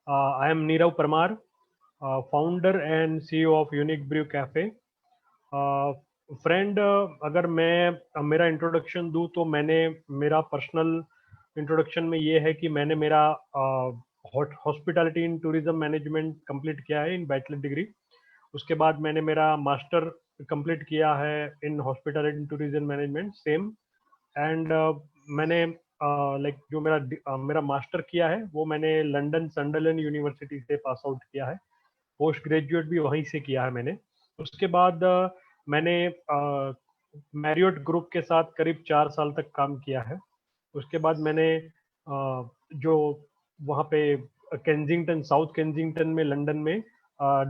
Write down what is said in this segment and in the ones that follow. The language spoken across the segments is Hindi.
I am Nirav Parmar, founder and CEO of Unique Brew Cafe. Friend, अगर मैं मेरा इंट्रोडक्शन दूं तो मैंने मेरा पर्सनल इंट्रोडक्शन में ये है कि मैंने मेरा हॉस्पिटैलिटी इन टूरिज्म मैनेजमेंट कंप्लीट किया है इन बैचलर डिग्री। उसके बाद मैंने मेरा मास्टर कंप्लीट किया है in hospitality in tourism management same. And मैंने लाइक जो मेरा मास्टर किया है वो मैंने लंदन संडरलैंड यूनिवर्सिटी से पास आउट किया है। पोस्ट ग्रेजुएट भी वहीं से किया है मैंने। उसके बाद मैंने मैरियट ग्रुप के साथ करीब 4 साल तक काम किया है। उसके बाद मैंने जो वहाँ पे केंजिंगटन, साउथ केंजिंगटन में लंदन में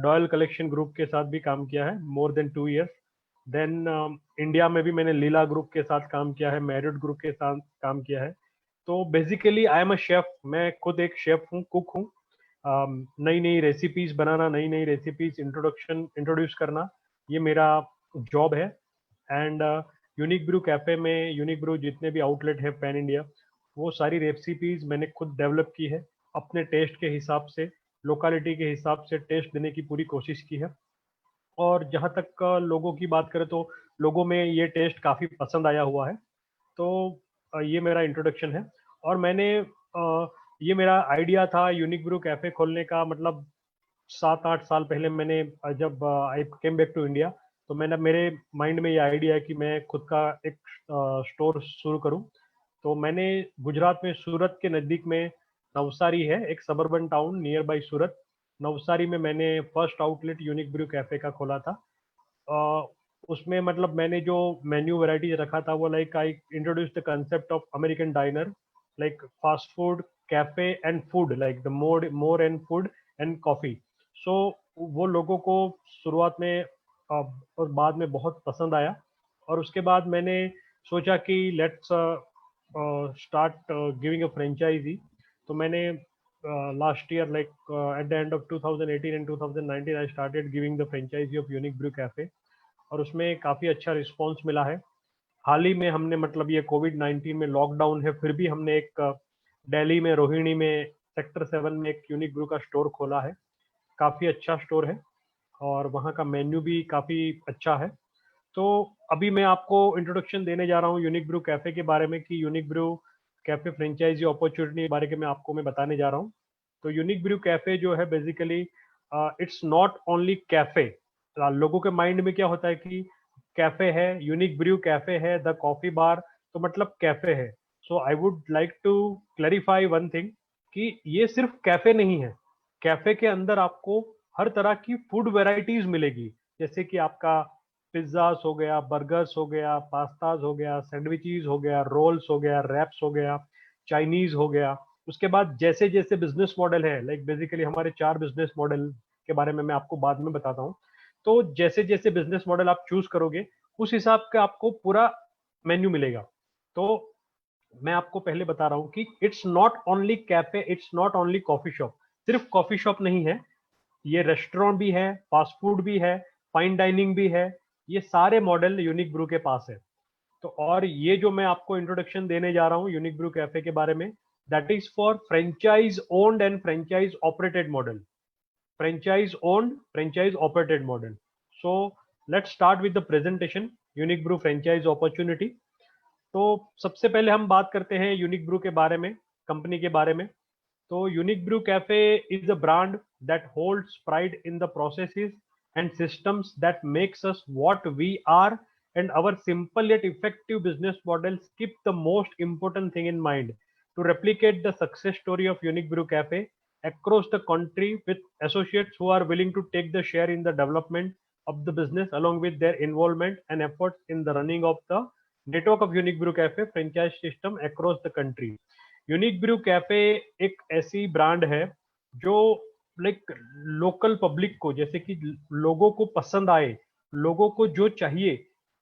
डॉयल कलेक्शन ग्रुप के साथ भी काम किया है more than 2 years. Then India में भी मैंने लीला ग्रुप के साथ काम किया है, मैरियट ग्रुप के साथ काम किया है। तो basically I am a chef, मैं खुद एक शेफ हूँ, कुक हूँ। नई नई रेसिपीज बनाना, नई नई रेसिपीज इंट्रोड्यूस करना, ये मेरा जॉब है। एंड यूनिक ब्रू कैफे में यूनिक ब्रू जितने भी आउटलेट है पैन इंडिया, वो सारी रेसिपीज मैंने खुद डेवलप की है अपने टेस्ट के हिसाब से, लोकेलिटी के हिसाब से टेस्ट देने की पूरी कोशिश की है। और जहाँ तक लोगों की बात करें तो लोगों में ये टेस्ट काफ़ी पसंद आया हुआ है। तो ये मेरा इंट्रोडक्शन है। और मैंने ये मेरा आइडिया था यूनिक ब्रू कैफ़े खोलने का, मतलब 7-8 साल पहले मैंने जब आई केम बैक टू इंडिया, तो मैंने मेरे माइंड में ये आइडिया है कि मैं खुद का एक स्टोर शुरू करूं। तो मैंने गुजरात में सूरत के नज़दीक में नवसारी है, एक suburban town near by Surat, Navsari में मैंने first outlet Unique Bru Cafe का खोला था। अ, उसमें मतलब मैंने जो मेन्यू वैरायटीज रखा था वो like I introduce the concept of American diner, like fast food, cafe and food, like the more and food and coffee. So वो लोगों को शुरुआत में और बाद में बहुत पसंद आया। और उसके बाद मैंने सोचा कि let's start giving a franchisee. तो मैंने last year like at the end of 2018 and 2019 I started giving the franchisee of Unique Bru Cafe. और उसमें काफ़ी अच्छा रिस्पॉन्स मिला है। हाल ही में हमने, मतलब ये कोविड-19 में लॉकडाउन है फिर भी हमने एक दिल्ली में रोहिणी में सेक्टर 7 में एक यूनिक ब्रू का स्टोर खोला है। काफ़ी अच्छा स्टोर है और वहाँ का मेन्यू भी काफ़ी अच्छा है। तो अभी मैं आपको इंट्रोडक्शन देने जा रहा हूँ यूनिक ब्रू कैफ़े के बारे में कि Unique Bru Cafe franchisee opportunity के बारे में आपको मैं बताने जा रहा हूँ। तो यूनिक ब्रू कैफ़े जो है basically it's not only cafe. लोगों के माइंड में क्या होता है कि कैफ़े है, यूनिक ब्रू कैफ़े है, द कॉफ़ी बार, तो मतलब कैफ़े है। So I would like to clarify one thing कि ये सिर्फ कैफ़े नहीं है। कैफ़े के अंदर आपको हर तरह की फूड वैरायटीज़ मिलेगी, जैसे कि आपका पिज्ज़ास हो गया, बर्गर्स हो गया, पास्ताज हो गया, सैंडविचेस हो गया, रोल्स हो गया, रैप्स हो गया, चाइनीज़ हो गया। उसके बाद जैसे जैसे बिजनेस मॉडल है, लाइक बेसिकली हमारे 4 बिजनेस मॉडल के बारे में मैं आपको बाद में बताता हूँ। तो जैसे जैसे बिजनेस मॉडल आप चूज करोगे उस हिसाब का आपको पूरा मेन्यू मिलेगा। तो मैं आपको पहले बता रहा हूँ कि it's not only cafe, it's not only coffee shop. सिर्फ कॉफी शॉप नहीं है, ये रेस्टोरेंट भी है, फास्ट फूड भी है, फाइन डाइनिंग भी है। ये सारे मॉडल यूनिक ब्रू के पास है। तो और ये जो मैं आपको इंट्रोडक्शन देने जा रहा हूँ यूनिक ब्रू कैफे के बारे में, that is for franchise owned and franchise operated model. franchise owned, franchise operated model. So let's start with the presentation Unique Brew franchise opportunity. तो सबसे पहले हम बात करते हैं यूनिक ब्रू के बारे में, कंपनी के बारे में। तो Unique Bru Cafe is a brand that holds pride in the processes and systems that makes us what we are, and our simple yet effective business models keep the most important thing in mind: to replicate the success story of Unique Brew Cafe across the country with associates who are willing to take the share in the development of the business along with their involvement and efforts in the running of the network of Unique Brew Cafe franchise system across the country. Unique Bru Cafe एक ऐसी ब्रांड है जो लाइक लोकल पब्लिक को, जैसे कि लोगों को पसंद आए, लोगों को जो चाहिए,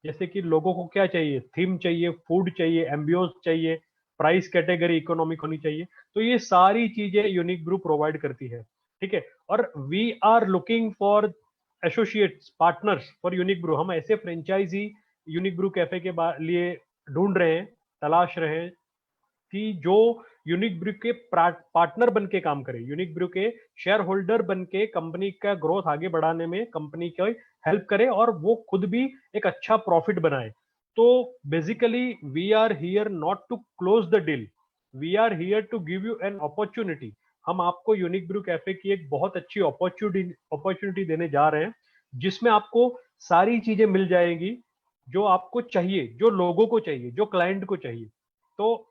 जैसे कि लोगों को क्या चाहिए, थीम चाहिए, फूड चाहिए, एम्बियंस चाहिए, प्राइस कैटेगरी इकोनॉमिक होनी चाहिए, तो ये सारी चीजें यूनिक ब्रू प्रोवाइड करती है। ठीक है। और we are looking for associates, partners for Unique Brew. हम ऐसे फ्रेंचाइजी यूनिक ब्रू कैफे के लिए ढूंढ रहे हैं, तलाश रहे हैं कि जो यूनिक ब्रू के पार्टनर बन के काम करे, यूनिक ब्रू के शेयर होल्डर बन के कंपनी का ग्रोथ आगे बढ़ाने में कंपनी की हेल्प करे और वो खुद भी एक अच्छा प्रॉफिट बनाए। तो basically we are here not to close the deal, we are here to give you an opportunity. हम आपको यूनिक ब्रू कैफे की एक बहुत अच्छी अपॉर्चुनिटी देने जा रहे हैं, जिसमें आपको सारी चीजें मिल जाएंगी जो आपको चाहिए, जो लोगों को चाहिए, जो क्लाइंट को चाहिए। तो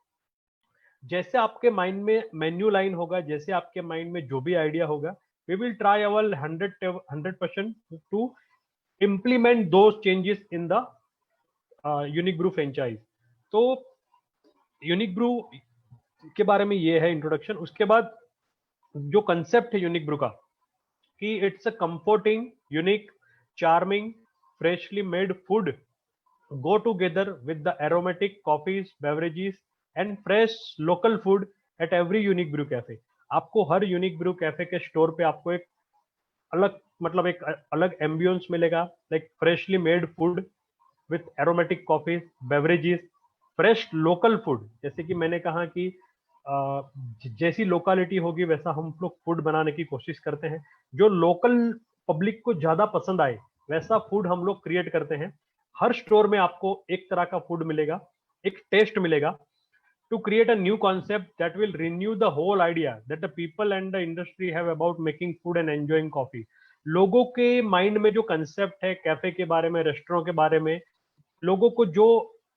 जैसे आपके माइंड में मेन्यू लाइन होगा, जैसे आपके माइंड में जो भी आइडिया होगा, we will try our 100% to implement those changes in the Unique Brew franchise. तो यूनिक ब्रू के बारे में ये है इंट्रोडक्शन। उसके बाद जो कंसेप्ट है यूनिक ब्रू का, कि it's a comforting, unique, charming, freshly made food go together with the aromatic coffees, beverages and fresh local food at every unique brew cafe। आपको हर यूनिक ब्रू कैफे के स्टोर पे आपको एक अलग, मतलब एक अलग एम्बियंस मिलेगा, like freshly made food with aromatic coffees, beverages, fresh local food. जैसे कि मैंने कहा कि जैसी लोकालिटी होगी वैसा हम लोग फूड बनाने की कोशिश करते हैं, जो लोकल पब्लिक को ज्यादा पसंद आए वैसा फूड हम लोग क्रिएट करते हैं। हर स्टोर में आपको एक तरह का फूड मिलेगा, एक टेस्ट मिलेगा, to create a new concept that will renew the whole idea that the people and the industry have about making food and enjoying coffee। लोगों के माइंड में जो कंसेप्ट है कैफे के बारे में, रेस्टोरेंट के बारे में, लोगों को जो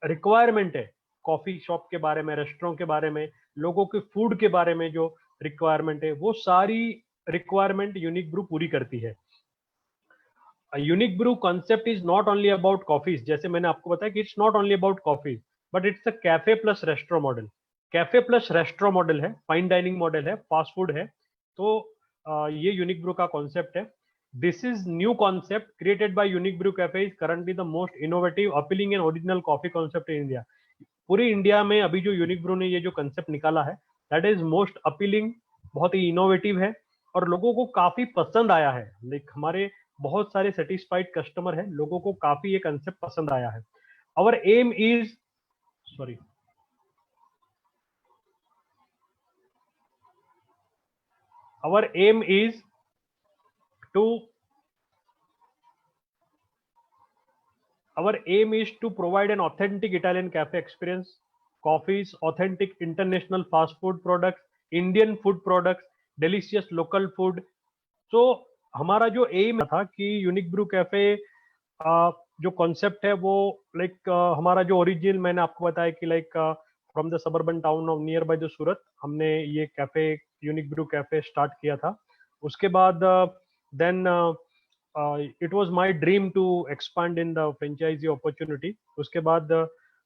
रिक्वायरमेंट है कॉफी शॉप के बारे में, रेस्टोरेंट के बारे में, लोगों के फूड के बारे में जो रिक्वायरमेंट है, वो सारी रिक्वायरमेंट यूनिक ब्रू पूरी करती है। Unique Brew concept is not only about coffees, जैसे मैंने आपको बताया कि it's not only about coffees but it's a cafe plus restaurant model. Cafe plus restaurant model है, फाइन डाइनिंग मॉडल है, फास्ट फूड है। तो ये यूनिक ब्रू का कॉन्सेप्ट है। This is new concept created by Unique Bru Cafe, is currently the most innovative, appealing and original coffee concept in India. पूरी इंडिया में अभी जो यूनिक ब्रू ने ये जो कंसेप्ट निकाला है, दैट इज मोस्ट अपीलिंग, बहुत ही इनोवेटिव है और लोगों को काफी पसंद आया है। लाइक हमारे बहुत सारे सेटिस्फाइड कस्टमर है, लोगों को काफी ये कंसेप्ट पसंद आया है। Our aim is, sorry, our aim is to our aim is to provide an authentic Italian cafe experience, coffees, authentic international fast food products, Indian food products, delicious local food। तो हमारा जो एम था कि यूनिक ब्रू कैफे जो कॉन्सेप्ट है वो लाइक हमारा जो ओरिजिनल, मैंने आपको बताया कि like from the suburban town of nearby the Surat हमने ये cafe, unique Bru cafe start किया था। उसके बाद then it was my dream to expand in the franchisee opportunity। उसके बाद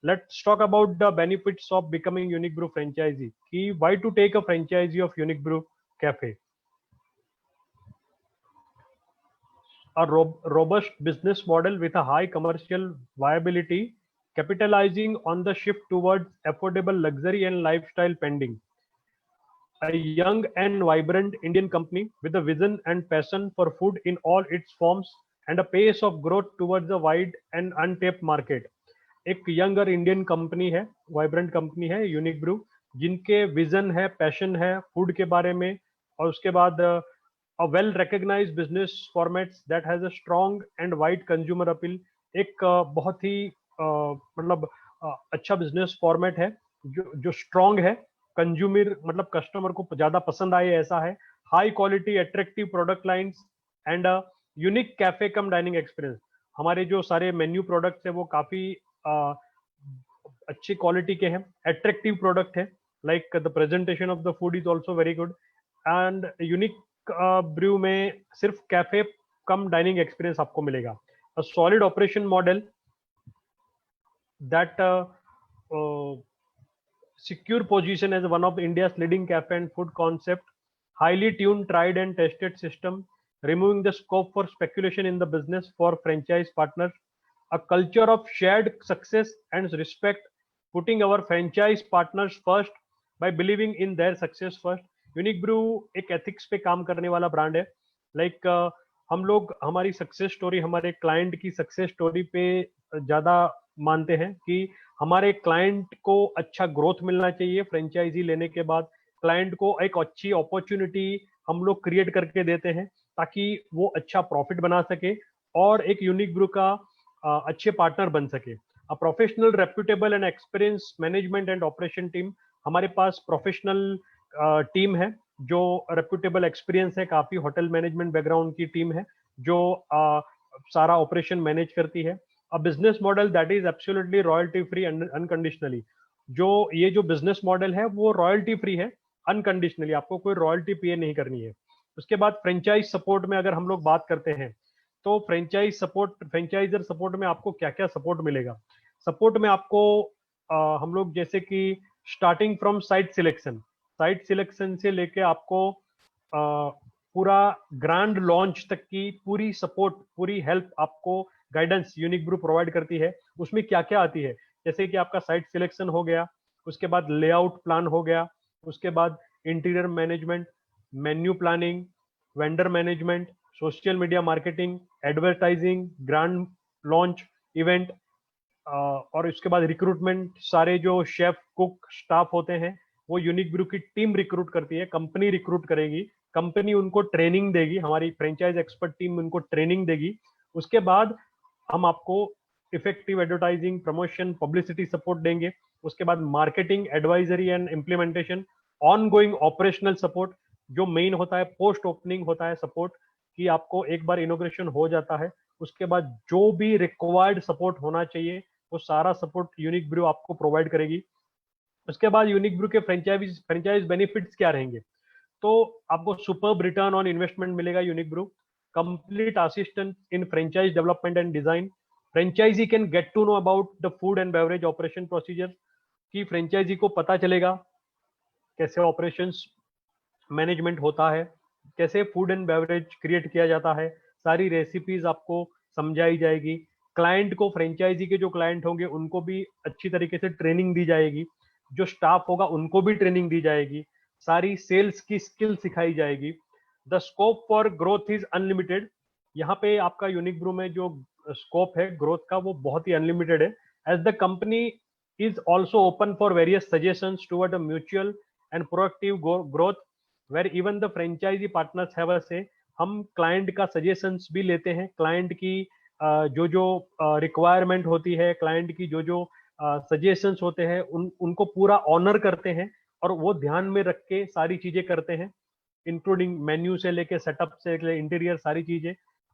let's talk about the benefits of becoming Unique Brew franchisee, कि why to take a franchisee of Unique Brew Cafe। A robust business model with a high commercial viability, capitalizing on the shift towards affordable luxury and lifestyle pending। A young and vibrant Indian company with a vision and passion for food in all its forms and a pace of growth towards a wide and untapped market। एक यंग और इंडियन कंपनी है, वाइब्रेंट कंपनी है यूनिक ब्रू, जिनके विजन है, पैशन है फूड के बारे में, और उसके बाद a well recognized business formats that has a strong and wide consumer appeal। एक बहुत ही मतलब अच्छा बिजनेस फॉर्मेट है जो स्ट्रॉन्ग है, कंज्यूमर मतलब कस्टमर को ज्यादा पसंद आए ऐसा है। High quality attractive product lines and unique cafe cum dining experience. हमारे जो सारे मेन्यू प्रोडक्ट्स है वो काफी अच्छी क्वालिटी के हैं, अट्रैक्टिव प्रोडक्ट है, like the presentation of the food is also very good. And Unique Brew में सिर्फ कैफे कम डाइनिंग एक्सपीरियंस आपको मिलेगा। A solid operation model that secure position as one of India's leading cafe and food concept, highly tuned, tried and tested system, removing the scope for speculation in the business for franchise partners, a culture of shared success and respect, putting our franchise partners first by believing in their success first। Unique Brew एक एथिक्स पे काम करने वाला ब्रांड है। लाइक हम लोग हमारी सक्सेस स्टोरी, हमारे क्लाइंट की सक्सेस स्टोरी पे ज्यादा मानते हैं कि हमारे क्लाइंट को अच्छा ग्रोथ मिलना चाहिए। फ्रेंचाइजी लेने के बाद क्लाइंट को एक अच्छी अपॉर्चुनिटी हम लोग क्रिएट करके देते हैं ताकि वो अच्छा प्रॉफिट बना सके और एक यूनिक ब्रू का अच्छे पार्टनर बन सके। A professional, reputable and experience management and operation team. हमारे पास प्रोफेशनल टीम है जो रेप्यूटेबल एक्सपीरियंस है, काफी होटल मैनेजमेंट बैकग्राउंड की टीम है जो सारा ऑपरेशन मैनेज करती है। A business model that is absolutely royalty free unconditionally. जो ये जो बिजनेस मॉडल है वो रॉयल्टी फ्री है अनकंडीशनली, आपको कोई रॉयल्टी पे नहीं करनी है। उसके बाद फ्रेंचाइज सपोर्ट में अगर हम लोग बात करते हैं तो फ्रेंचाइजर सपोर्ट में आपको क्या क्या सपोर्ट मिलेगा। सपोर्ट में आपको हम लोग जैसे कि स्टार्टिंग फ्रॉम साइट सिलेक्शन से लेके आपको पूरा ग्रैंड लॉन्च तक की पूरी सपोर्ट, पूरी हेल्प, आपको गाइडेंस यूनिक ब्रू प्रोवाइड करती है। उसमें क्या क्या आती है, जैसे कि आपका साइट सिलेक्शन हो गया, उसके बाद लेआउट प्लान हो गया, उसके बाद interior management, menu planning, vendor management, social media marketing, advertising, grand launch event, और उसके बाद रिक्रूटमेंट। सारे जो शेफ, कुक, स्टाफ होते हैं वो यूनिक ब्रू की टीम रिक्रूट करती है, कंपनी रिक्रूट करेगी, कंपनी उनको ट्रेनिंग देगी, हमारी फ्रेंचाइज एक्सपर्ट टीम उनको ट्रेनिंग देगी। उसके बाद हम आपको effective advertising, promotion, publicity support देंगे। उसके बाद marketing, advisory and implementation, on going operational support, जो मेन होता है पोस्ट ओपनिंग होता है सपोर्ट, कि आपको एक बार इनोग्रेशन हो जाता है उसके बाद जो भी रिक्वायर्ड सपोर्ट होना चाहिए वो सारा सपोर्ट यूनिक ब्रू आपको प्रोवाइड करेगी। उसके बाद यूनिक ब्रू के फ्रेंचाइज बेनिफिट्स क्या रहेंगे, तो आपको सुपर्ब रिटर्न ऑन इन्वेस्टमेंट मिलेगा Unique Brew, complete assistant in franchise development and design, franchisee can get to know about the food and beverage operation procedure, कि फ्रेंचाइजी को पता चलेगा कैसे ऑपरेशंस मैनेजमेंट होता है, कैसे फूड एंड बेवरेज क्रिएट किया जाता है, सारी रेसिपीज आपको समझाई जाएगी। क्लाइंट को, फ्रेंचाइजी के जो क्लाइंट होंगे उनको भी अच्छी तरीके से ट्रेनिंग दी जाएगी, जो स्टाफ होगा उनको भी ट्रेनिंग दी जाएगी, सारी सेल्स की स्किल सिखाई जाएगी। The scope for growth is unlimited. यहाँ पे आपका यूनिक ब्रू में जो स्कोप है ग्रोथ का वो बहुत ही अनलिमिटेड है। As the company is also open for various suggestions toward a mutual and proactive growth where even the franchisee partners have a say. हम क्लाइंट का सजेशंस भी लेते हैं, क्लाइंट की जो जो रिक्वायरमेंट होती है, क्लाइंट की जो जो सजेशंस होते हैं उनको पूरा ऑनर करते हैं और वो ध्यान में रख के सारी चीजें करते हैं, इंक्लूडिंग मेन्यू से लेके सेटअप से लेके इंटीरियर सारी चीजें।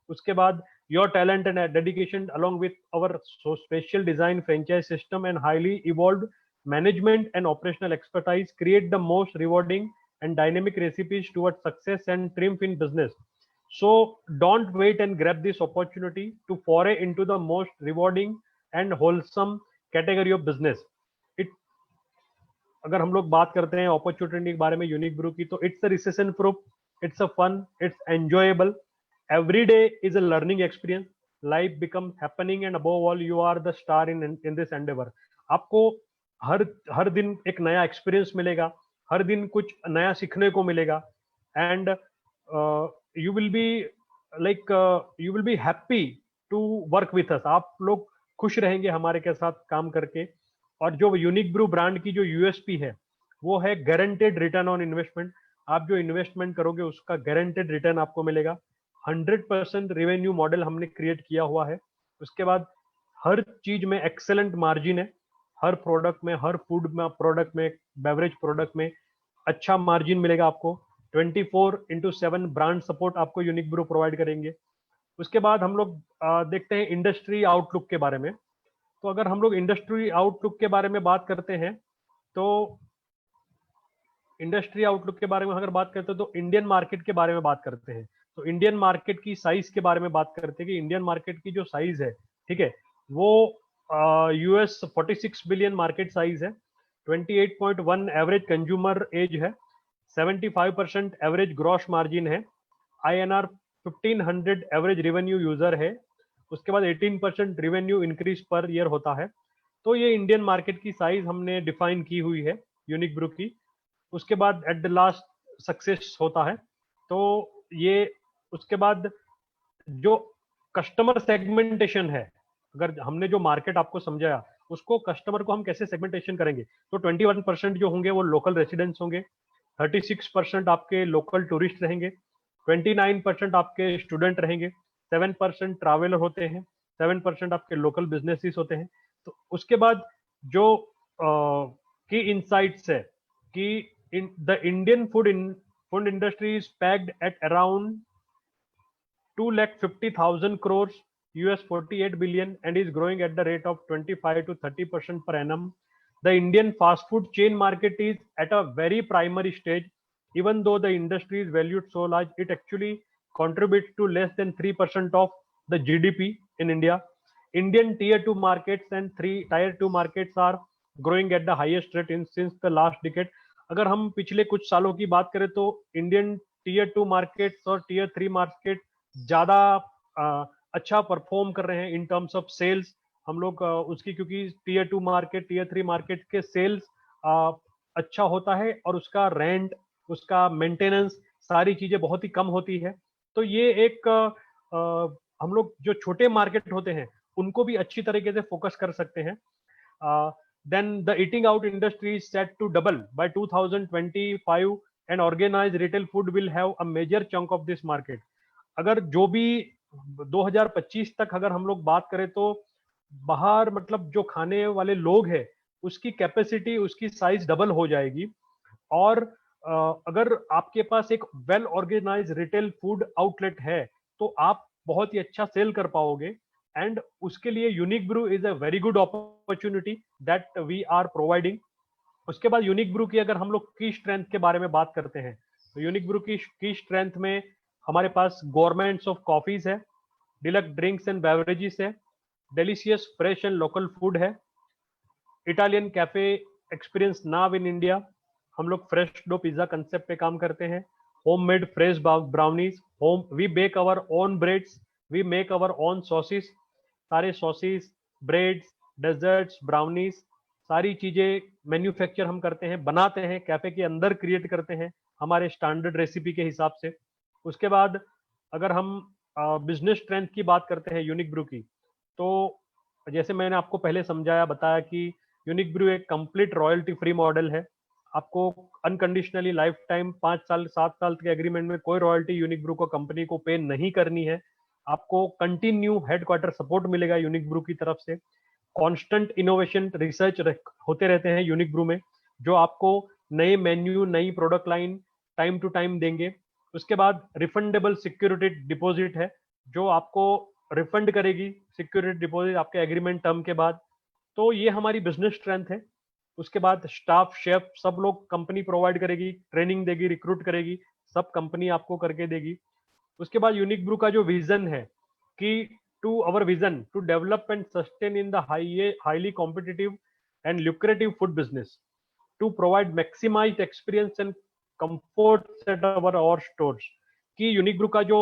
उसके बाद your talent and dedication along with our so special design franchise system and highly evolved management and operational expertise create the most rewarding and dynamic recipes towards success and triumph in business. So don't wait and grab this opportunity to foray into the most rewarding and wholesome category of business. It अगर हम लोग बात करते हैं अपॉर्चुनिटी के बारे में यूनिक ब्रू की, तो it's a recession proof, it's a fun, it's enjoyable, every day is a learning experience, life become happening and above all you are the star in this endeavour. आपको हर हर दिन एक नया एक्सपीरियंस मिलेगा, हर दिन कुछ नया सीखने को मिलेगा, and you will be like you will be happy to work with us. आप लोग खुश रहेंगे हमारे के साथ काम करके। और जो यूनिक ब्रू ब्रांड की जो यूएसपी है वो है गारंटेड रिटर्न ऑन इन्वेस्टमेंट। आप जो इन्वेस्टमेंट करोगे उसका गारंटेड रिटर्न आपको मिलेगा। 100% रेवेन्यू मॉडल हमने क्रिएट किया हुआ है। उसके बाद हर चीज में एक्सेलेंट मार्जिन है, हर प्रोडक्ट में, हर फूड में प्रोडक्ट में, बेवरेज प्रोडक्ट में अच्छा मार्जिन मिलेगा आपको। 24/7 ब्रांड सपोर्ट आपको यूनिक ब्रू प्रोवाइड करेंगे। उसके बाद हम लोग देखते हैं इंडस्ट्री आउटलुक के बारे में। तो अगर हम लोग इंडस्ट्री आउटलुक के बारे में बात करते हैं तो इंडस्ट्री आउटलुक के बारे में अगर बात करते हैं तो इंडियन मार्केट के बारे में बात करते हैं। तो इंडियन मार्केट की साइज के बारे में बात करते हैं कि इंडियन मार्केट की जो साइज है, ठीक है, वो यूएस 46 बिलियन मार्केट साइज है, 28.1 एवरेज कंज्यूमर एज है, 75% एवरेज ग्रॉस मार्जिन है, INR 1500 एवरेज रेवेन्यू यूजर है। उसके बाद 18% रेवेन्यू इंक्रीज पर ईयर होता है। तो ये इंडियन मार्केट की साइज हमने डिफाइन की हुई है यूनिक ब्रू की। उसके बाद एट द लास्ट सक्सेस होता है। तो ये उसके बाद जो कस्टमर सेगमेंटेशन है, अगर हमने जो मार्केट आपको समझाया उसको कस्टमर को हम कैसे सेगमेंटेशन करेंगे, तो 21% जो होंगे वो लोकल रेसिडेंट्स होंगे, 36% आपके लोकल टूरिस्ट रहेंगे, 29% आपके स्टूडेंट रहेंगे, 7% ट्रैवलर होते हैं, 7% आपके लोकल बिजनेसेस होते हैं। तो उसके बाद जो की इनसाइट्स है कि in the Indian food industry is packed at around 2,50,000 crores, US 48 billion, and is growing at the rate of 25 to 30% per annum. The Indian fast food chain market is at a very primary stage. Even though the industry is valued so large, it actually contributes to less than 3% of the GDP in India. Indian tier 2 markets and tier 2 markets are growing at the highest rate since the last decade. अगर हम पिछले कुछ सालों की बात करें तो इंडियन टीयर 2 मार्केट्स और टीयर 3 मार्केट ज्यादा अच्छा परफॉर्म कर रहे हैं इन टर्म्स ऑफ सेल्स। हम लोग उसकी, क्योंकि टीयर 2 मार्केट टीयर 3 मार्केट के सेल्स अच्छा होता है और उसका रेंट, उसका मेंटेनेंस, सारी चीजें बहुत ही कम होती है। तो ये एक हम लोग जो छोटे मार्केट होते हैं उनको भी अच्छी तरीके से फोकस कर सकते हैं। Then the eating out industry is set to double by 2025 and organized retail food will have a major chunk of this market. अगर जो भी 2025 तक अगर हम लोग बात करें तो बाहर मतलब जो खाने वाले लोग हैं उसकी कैपेसिटी, उसकी साइज डबल हो जाएगी। और अगर आपके पास एक well organise retail food outlet है तो आप बहुत ही अच्छा सेल कर पाओगे। एंड उसके लिए Unique Brew is a very good opportunity that we are providing. उसके बाद यूनिक ब्रू की अगर हम लोग की स्ट्रेंथ के बारे में बात करते हैं तो यूनिक ब्रू की स्ट्रेंथ में हमारे पास गवर्नमेंट्स ऑफ कॉफीज है, डिलक्स ड्रिंक्स एंड बेवरेजेस है, delicious fresh and local food है, Italian cafe experience now in India, हम लोग फ्रेश डो पिज्जा कंसेप्ट पे काम करते हैं, home made fresh brownies, home we bake our own breads, we make our own sauces, सारे सॉसेस, ब्रेड्स, डेजर्ट्स, ब्राउनीज, सारी चीजें मैन्युफैक्चर हम करते हैं, बनाते हैं, कैफे के अंदर क्रिएट करते हैं हमारे स्टैंडर्ड रेसिपी के हिसाब से। उसके बाद अगर हम बिजनेस स्ट्रेंथ की बात करते हैं यूनिक ब्रू की, तो जैसे मैंने आपको पहले समझाया बताया कि यूनिक ब्रू एक कंप्लीट रॉयल्टी फ्री मॉडल है। आपको अनकंडीशनली लाइफ टाइम 5 साल 7 साल के एग्रीमेंट में कोई रॉयल्टी यूनिक ब्रू को कंपनी को पे नहीं करनी है। आपको कंटिन्यू हेडक्वार्टर सपोर्ट मिलेगा यूनिक ब्रू की तरफ से। कांस्टेंट इनोवेशन रिसर्च होते रहते हैं यूनिक ब्रू में, जो आपको नए मेन्यू, नई product line time to time देंगे। उसके बाद रिफंडेबल सिक्योरिटी डिपॉजिट है जो आपको रिफंड करेगी सिक्योरिटी डिपॉजिट आपके एग्रीमेंट टर्म के बाद। तो ये हमारी बिजनेस स्ट्रेंथ है। उसके बाद स्टाफ, शेफ, सब लोग कंपनी प्रोवाइड करेगी, ट्रेनिंग देगी, रिक्रूट करेगी, सब कंपनी आपको करके देगी। उसके बाद यूनिक ब्रू का जो विजन है कि to our vision to develop and sustain in the highly competitive and lucrative food business, to provide maximised experience and comfort at our stores. कि यूनिक ब्रू का जो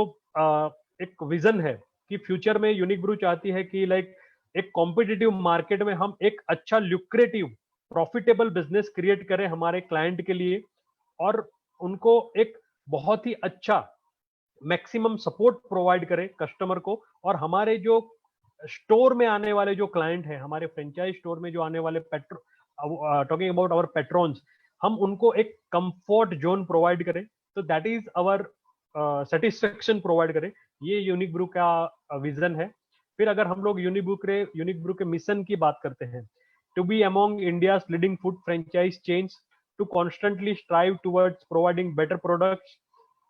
एक विजन है कि फ्यूचर में यूनिक ब्रू चाहती है कि लाइक एक कॉम्पिटिटिव मार्केट में हम एक अच्छा ल्यूक्रेटिव प्रॉफिटेबल बिजनेस क्रिएट करें हमारे क्लाइंट के लिए और उनको एक बहुत ही अच्छा मैक्सिमम सपोर्ट प्रोवाइड करें कस्टमर को। और हमारे जो स्टोर में आने वाले जो क्लाइंट हैं, हमारे फ्रेंचाइज स्टोर में जो आने वाले टॉकिंग अबाउट आवर पेट्रॉन्स, हम उनको एक कंफर्ट जोन प्रोवाइड करें। तो that is our satisfaction provide करें। ये यूनिक ब्रू का विजन है। फिर अगर हम लोग यूनिक ब्रू के मिशन की बात करते हैं, to be among India's leading food franchise chains, to constantly strive towards providing better products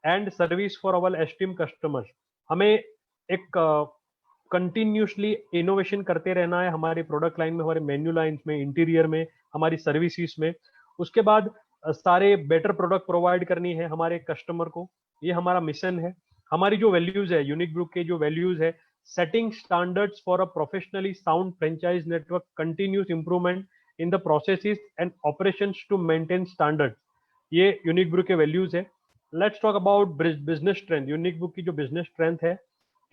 and service for our esteem customers. हमें एक कंटिन्यूसली इनोवेशन करते रहना है हमारे प्रोडक्ट लाइन में, हमारे मेन्यू लाइन में, इंटीरियर में, हमारी सर्विसेज में। उसके बाद सारे बेटर प्रोडक्ट प्रोवाइड करनी है हमारे कस्टमर को, ये हमारा मिशन है। हमारी जो वैल्यूज है यूनिक ग्रुप के जो वैल्यूज है, setting standards for a professionally sound franchise network, continuous improvement in the processes and operations to maintain standard, ये यूनिक ब्रू के वैल्यूज है। Let's talk about business strength. Unique Brew की जो बिजनेस स्ट्रेंथ है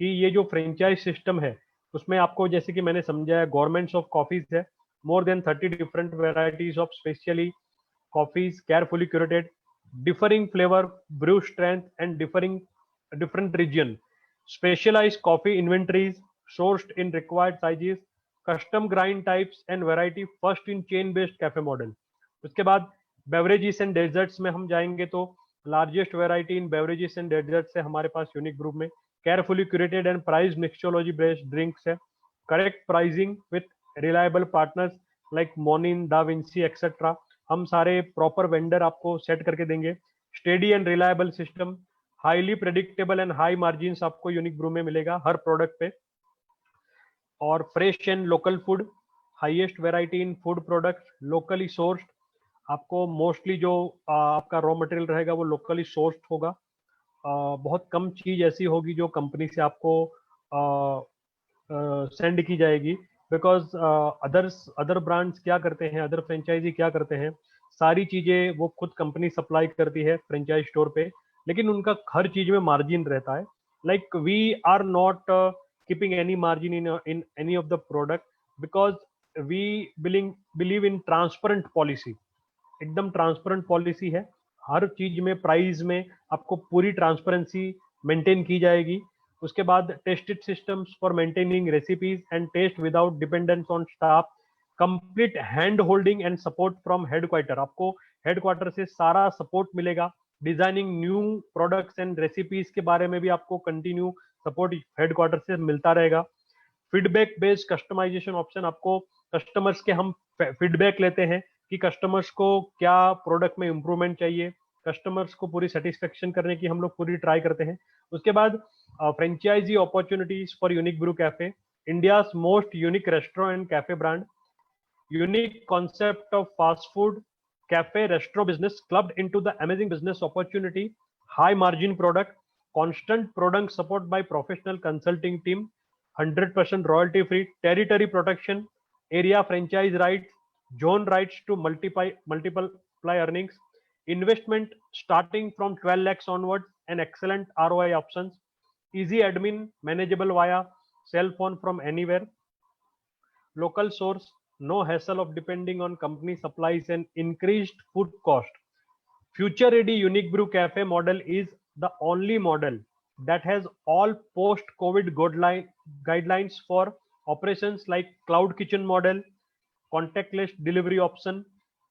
कि ये जो फ्रेंचाइज सिस्टम है उसमें आपको, जैसे कि मैंने समझाया, गवर्नमेंट्स ऑफ कॉफीज है, more then 30 different varieties of specially coffees, carefully curated, differing flavor, brew strength and different region, specialized coffee inventories, sourced in required sizes, custom grind types and variety first in chain based cafe model. उसके बाद beverages and desserts में हम जाएंगे तो largest variety in beverages and desserts है हमारे पास यूनिक ग्रुप में. Carefully curated and priced mixology based drinks है. Correct pricing with reliable partners like Monin, Da Vinci etc. हम सारे प्रॉपर वेंडर आपको सेट करके देंगे. Steady and reliable system, highly predictable and high margin आपको यूनिक ब्रू में मिलेगा हर प्रोडक्ट पे. और fresh and local food, highest variety in food products, locally sourced. आपको मोस्टली जो आपका रॉ मटेरियल रहेगा वो लोकली सोर्स्ड होगा. बहुत कम चीज ऐसी होगी जो कंपनी से आपको सेंड की जाएगी. बिकॉज अदर ब्रांड्स क्या करते हैं, अदर फ्रेंचाइजी क्या करते हैं, सारी चीजें वो खुद कंपनी सप्लाई करती है फ्रेंचाइज स्टोर पे, लेकिन उनका हर चीज में मार्जिन रहता है. Like we are not keeping any margin in any of the product because we believe in transparent policy. एकदम ट्रांसपेरेंट पॉलिसी है. हर चीज में प्राइस में आपको पूरी ट्रांसपेरेंसी मेंटेन की जाएगी. उसके बाद tested systems for maintaining recipes and taste without dependence on staff. Complete hand holding and support from headquarter. आपको हेडक्वार्टर से सारा सपोर्ट मिलेगा. Designing new products and recipes के बारे में भी आपको कंटिन्यू सपोर्ट हेडक्वार्टर से मिलता रहेगा. Feedback based customisation option. आपको कस्टमर्स के हम फीडबैक लेते हैं कि कस्टमर्स को क्या प्रोडक्ट में इंप्रूवमेंट चाहिए. कस्टमर्स को पूरी सेटिस्फेक्शन करने की हम लोग पूरी ट्राई करते हैं. उसके बाद franchisee opportunities for Unique Bru Cafe, India's most unique restaurant and cafe brand. Unique concept of fast food cafe restaurant business clubbed into the amazing business opportunity. High margin product, constant product support by professional consulting team, 100% royalty free, territory protection, area franchise rights, zone rights to multiply earnings, investment starting from 12 lakhs onwards, and excellent ROI options, easy admin, manageable via cell phone from anywhere, local source, no hassle of depending on company supplies and increased food cost. Future ready Unique Brew Cafe model is the only model that has all post COVID guidelines for operations like cloud kitchen model, contactless delivery option,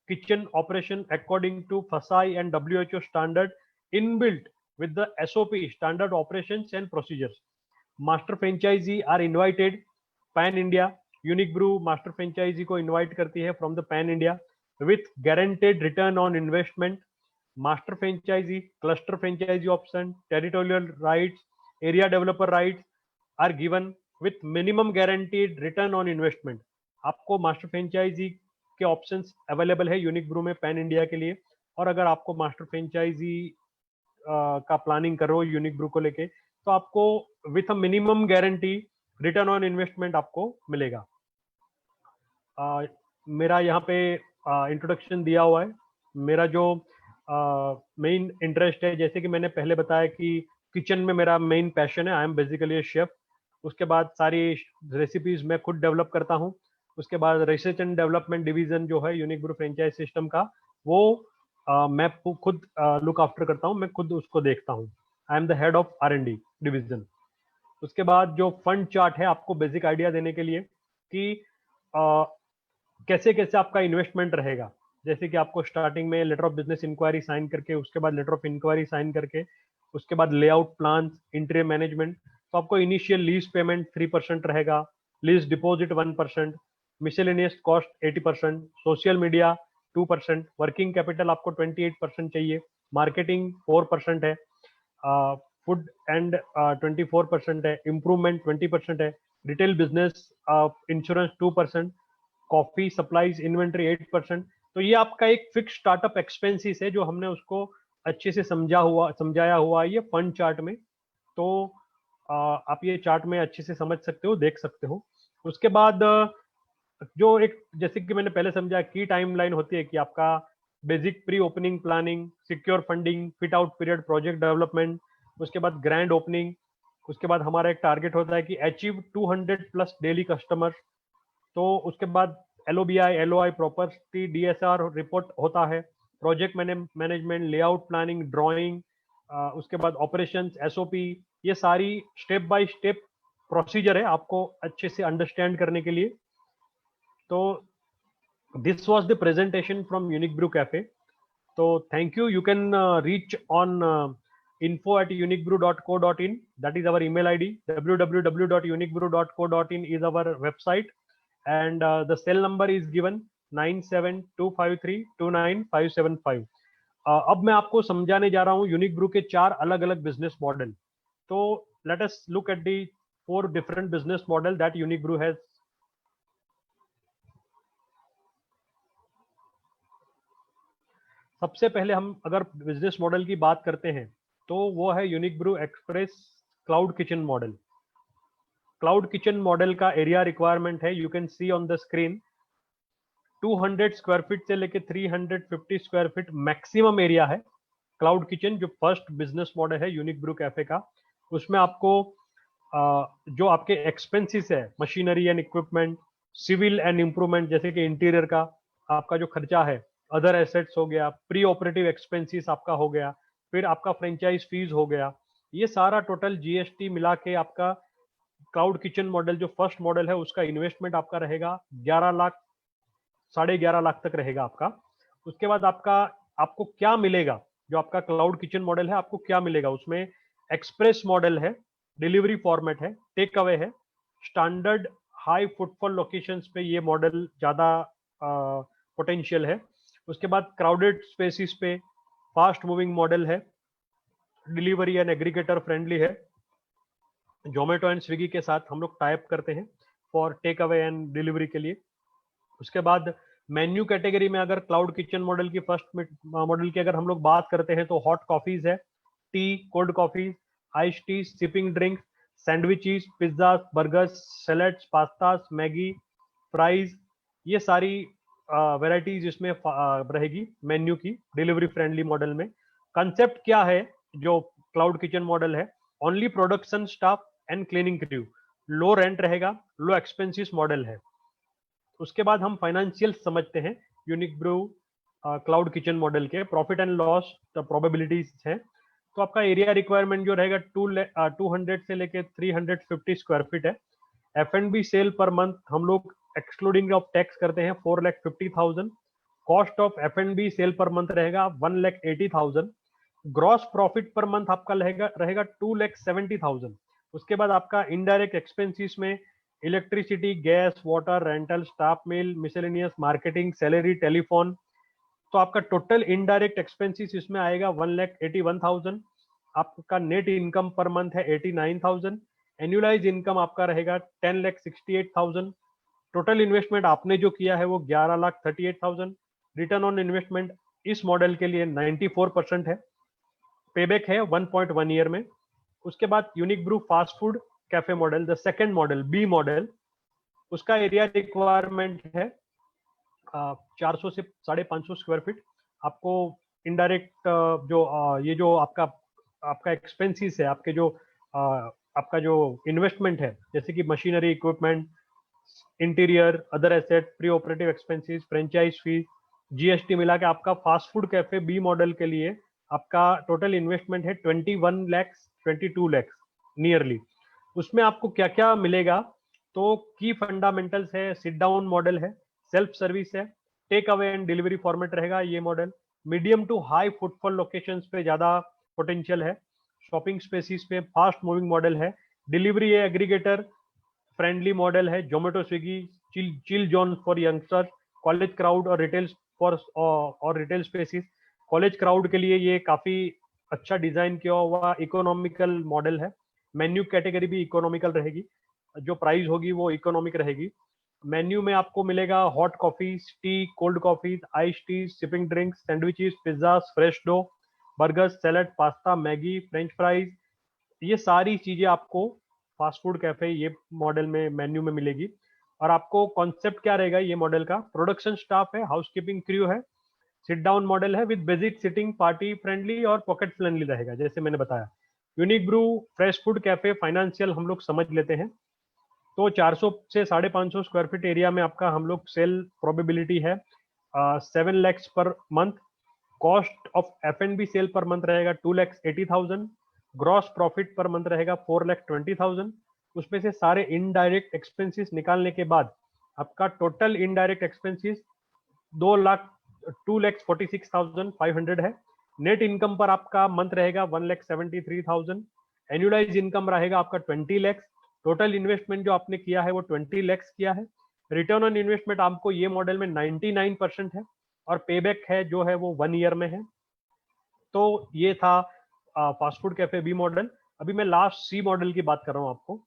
kitchen operation according to FSSAI and WHO standard, inbuilt with the SOP standard operations and procedures. Master franchisee are invited pan India. Unique Brew master franchisee को इनवाइट करती है from the pan India with guaranteed return on investment. Master franchisee, cluster franchisee option, territorial rights, area developer rights are given with minimum guaranteed return on investment. आपको मास्टर फ्रेंचाइजी के ऑप्शंस अवेलेबल है यूनिक ब्रू में पैन इंडिया के लिए. और अगर आपको मास्टर फ्रेंचाइजी का प्लानिंग कर रहे हो यूनिक ब्रू को लेके, तो आपको with a minimum guarantee return on investment आपको मिलेगा. मेरा यहाँ पे इंट्रोडक्शन दिया हुआ है. मेरा जो मेन इंटरेस्ट है, जैसे कि मैंने पहले बताया कि किचन में मेरा मेन पैशन है. I am basically A chef. उसके बाद सारी रेसिपीज मैं खुद डेवलप करता हूँ. उसके बाद रिसर्च एंड डेवलपमेंट डिवीजन जो है यूनिक ब्रू फ्रेंचाइज सिस्टम का, वो मैं खुद लुक आफ्टर करता हूँ. मैं खुद उसको देखता हूँ. I am the head of R&D division. उसके बाद जो फंड चार्ट है, आपको बेसिक आइडिया देने के लिए कि कैसे कैसे आपका इन्वेस्टमेंट रहेगा. जैसे कि आपको स्टार्टिंग में letter of business inquiry sign करके, उसके बाद लेटर ऑफ इंक्वायरी साइन करके, उसके बाद लेआउट प्लान, इंटीरियर मैनेजमेंट. तो आपको इनिशियल लीज पेमेंट 3% रहेगा, lease deposit 1%, miscellaneous cost 80%, social media 2%, working capital आपको 28% चाहिए, मार्केटिंग 4% है, फूड एंड 24% है, इम्प्रूवमेंट 20% है, retail business insurance 2%, coffee supplies inventory 8%. तो ये आपका एक फिक्स स्टार्टअप एक्सपेंसेस है जो हमने उसको अच्छे से समझाया हुआ है ये फंड चार्ट में. तो आप ये चार्ट में अच्छे से समझ सकते हो, देख सकते हो. उसके बाद जो एक, जैसे कि मैंने पहले समझा, की टाइमलाइन होती है कि आपका basic pre opening planning, secure funding, fit out period, project development, उसके बाद ग्रैंड ओपनिंग. उसके बाद हमारा एक टारगेट होता है कि अचीव 200+ डेली कस्टमर. तो उसके बाद LOBI, LOI, property DSR report होता है, project management, layout planning, drawing, उसके बाद ऑपरेशंस, SOP. ये सारी स्टेप बाय स्टेप प्रोसीजर है आपको अच्छे से अंडरस्टैंड करने के लिए। तो this was the presentation from unique Bru cafe. तो thank you. You can reach on info@uniquebrew.co.in. That is our email ID. www.uniquebrew.co.in is our website, and the cell number is given 9725329575. अब मैं आपको समझाने जा रहा हूँ यूनिक ब्रू के 4 अलग अलग बिजनेस मॉडल। तो let us look at the 4 different business model that Unique Brew has. सबसे पहले हम अगर बिजनेस मॉडल की बात करते हैं तो वो है unique Brew express cloud kitchen model. Cloud kitchen model का एरिया रिक्वायरमेंट है, you can see on the screen, 200 square feet से लेके 350 स्क्वायर फीट मैक्सिमम एरिया है क्लाउड किचन, जो फर्स्ट बिजनेस मॉडल है यूनिक ब्रू कैफे का। उसमें आपको जो आपके एक्सपेंसेस है, machinery and equipment, civil and improvement जैसे कि इंटीरियर का आपका जो खर्चा है, अदर एसेट्स हो गया, प्री ऑपरेटिव एक्सपेंसेस आपका हो गया, फिर आपका फ्रेंचाइज फीस हो गया, ये सारा टोटल जीएसटी मिला के आपका क्लाउड किचन मॉडल जो फर्स्ट मॉडल है उसका इन्वेस्टमेंट आपका रहेगा 11 लाख, 11.5 लाख तक रहेगा आपका। उसके बाद आपको क्या मिलेगा, जो आपका क्लाउड किचन मॉडल है आपको क्या मिलेगा उसमें? एक्सप्रेस मॉडल है, डिलीवरी फॉर्मेट है, टेक अवे है, स्टैंडर्ड हाई फुटफॉल लोकेशंस पे ये मॉडल ज्यादा पोटेंशियल है। उसके बाद क्राउडेड स्पेसिस पे फास्ट मूविंग मॉडल है, डिलीवरी एंड एग्रीगेटर फ्रेंडली है। जोमेटो एंड स्विगी के साथ हम लोग टाइप करते हैं for take away and delivery के लिए। उसके बाद मेन्यू कैटेगरी में अगर क्लाउड किचन मॉडल की फर्स्ट मॉडल की अगर हम लोग बात करते हैं तो हॉट कॉफीज है, tea, cold coffees, ice tea, sipping drinks, sandwiches, pizza, burgers, salads, pastas, Maggi, fries, ये सारी वेराइटीज इसमें रहेगी मेन्यू की डिलीवरी फ्रेंडली मॉडल में। कंसेप्ट क्या है जो क्लाउड किचन मॉडल है? Only production staff and cleaning crew, low rent रहेगा, लो एक्सपेंसिस मॉडल है। उसके बाद हम फाइनेंशियल समझते हैं unique brew cloud kitchen model के प्रॉफिट एंड लॉस प्रोबेबिलिटीज है। तो आपका एरिया रिक्वायरमेंट जो रहेगा 200 से लेके 350 स्क्वायर फीट है। F&B सेल पर मंथ हम लोग एक्सक्लूडिंग ऑफ टैक्स करते हैं 4,50,000। Cost of F&B sale per month रहेगा 1,80,000। ग्रॉस प्रॉफिट पर मंथ आपका रहेगा 2,70,000। उसके बाद आपका इनडायरेक्ट एक्सपेंसिस में electricity, gas, water, rental, staff meal, miscellaneous, marketing, salary, telephone, तो आपका टोटल इनडायरेक्ट एक्सपेंसिस इसमें आएगा 1,81,000। आपका नेट इनकम पर मंथ है 89,000। एनुअलाइज इनकम आपका रहेगा 10,68,000। टोटल इन्वेस्टमेंट आपने जो किया है वो 11,38,000। रिटर्न ऑन इन्वेस्टमेंट इस मॉडल के लिए 94% है। पेबैक है 1.1 ईयर में। उसके बाद unique brew fast food cafe model, the second model, B model, उसका एरिया रिक्वायरमेंट है 400 से 550 स्क्वायर फीट। आपको इनडायरेक्ट जो ये जो आपका एक्सपेंसिस है, आपका जो इन्वेस्टमेंट है, जैसे कि machinery, equipment, interior, other asset, pre operative expenses, franchise fees, GST मिला के आपका fast food cafe B model के लिए आपका टोटल इन्वेस्टमेंट है 21 लैक्स 22 लैक्स नियरली। उसमें आपको क्या क्या मिलेगा? तो की फंडामेंटल्स है, सिट डाउन मॉडल है, सेल्फ सर्विस है, take away and delivery format रहेगा ये model. Medium to high footfall locations पे ज्यादा पोटेंशियल है, शॉपिंग स्पेसिस पे फास्ट मूविंग मॉडल है, डिलीवरी है, एग्रीगेटर फ्रेंडली मॉडल है, Zomato, Swiggy, chill zone for youngsters, college crowd और रिटेल और रिटेल स्पेसिस। कॉलेज क्राउड के लिए ये काफी अच्छा डिजाइन किया हुआ इकोनॉमिकल मॉडल है। मेन्यू कैटेगरी भी इकोनॉमिकल रहेगी, जो प्राइस होगी वो इकोनॉमिक रहेगी। मेन्यू में आपको मिलेगा hot coffees, tea, cold coffees, ice tea, sipping drinks, sandwiches, pizza, fresh dough, burgers, salad, pasta, Maggi, French fries, ये सारी चीजें आपको फास्ट फूड कैफे ये मॉडल में मेन्यू में मिलेगी। और आपको कॉन्सेप्ट क्या रहेगा ये मॉडल का? प्रोडक्शन स्टाफ है, हाउसकीपिंग क्रू है, सिट डाउन मॉडल है with basic sitting, party friendly और पॉकेट फ्रेंडली रहेगा जैसे मैंने बताया। Unique brew fresh food cafe financial हम लोग समझ लेते हैं। तो 400 से 550 स्क्वायर फीट एरिया में आपका हम लोग सेल प्रोबेबिलिटी है 7 lakhs per month. Cost of F&B sale per month रहेगा 2,80,000। ग्रॉस प्रॉफिट पर मंथ रहेगा 4,20,000। उसमें से सारे इनडायरेक्ट एक्सपेंसेस निकालने के बाद आपका टोटल इनडायरेक्ट एक्सपेंसेस 2,46,500 है। नेट इनकम पर आपका मंथ रहेगा 1,73,000। एनुअलाइज इनकम रहेगा आपका 20 लैक्स। टोटल इन्वेस्टमेंट जो आपने किया है वो 20 लैक्स किया है। रिटर्न ऑन इन्वेस्टमेंट आपको ये मॉडल में 99% है और पेबैक है जो है वो 1 ईयर में है। तो ये था fast food cafe B model. अभी मैं लास्ट सी मॉडल की बात कर रहा हूँ आपको,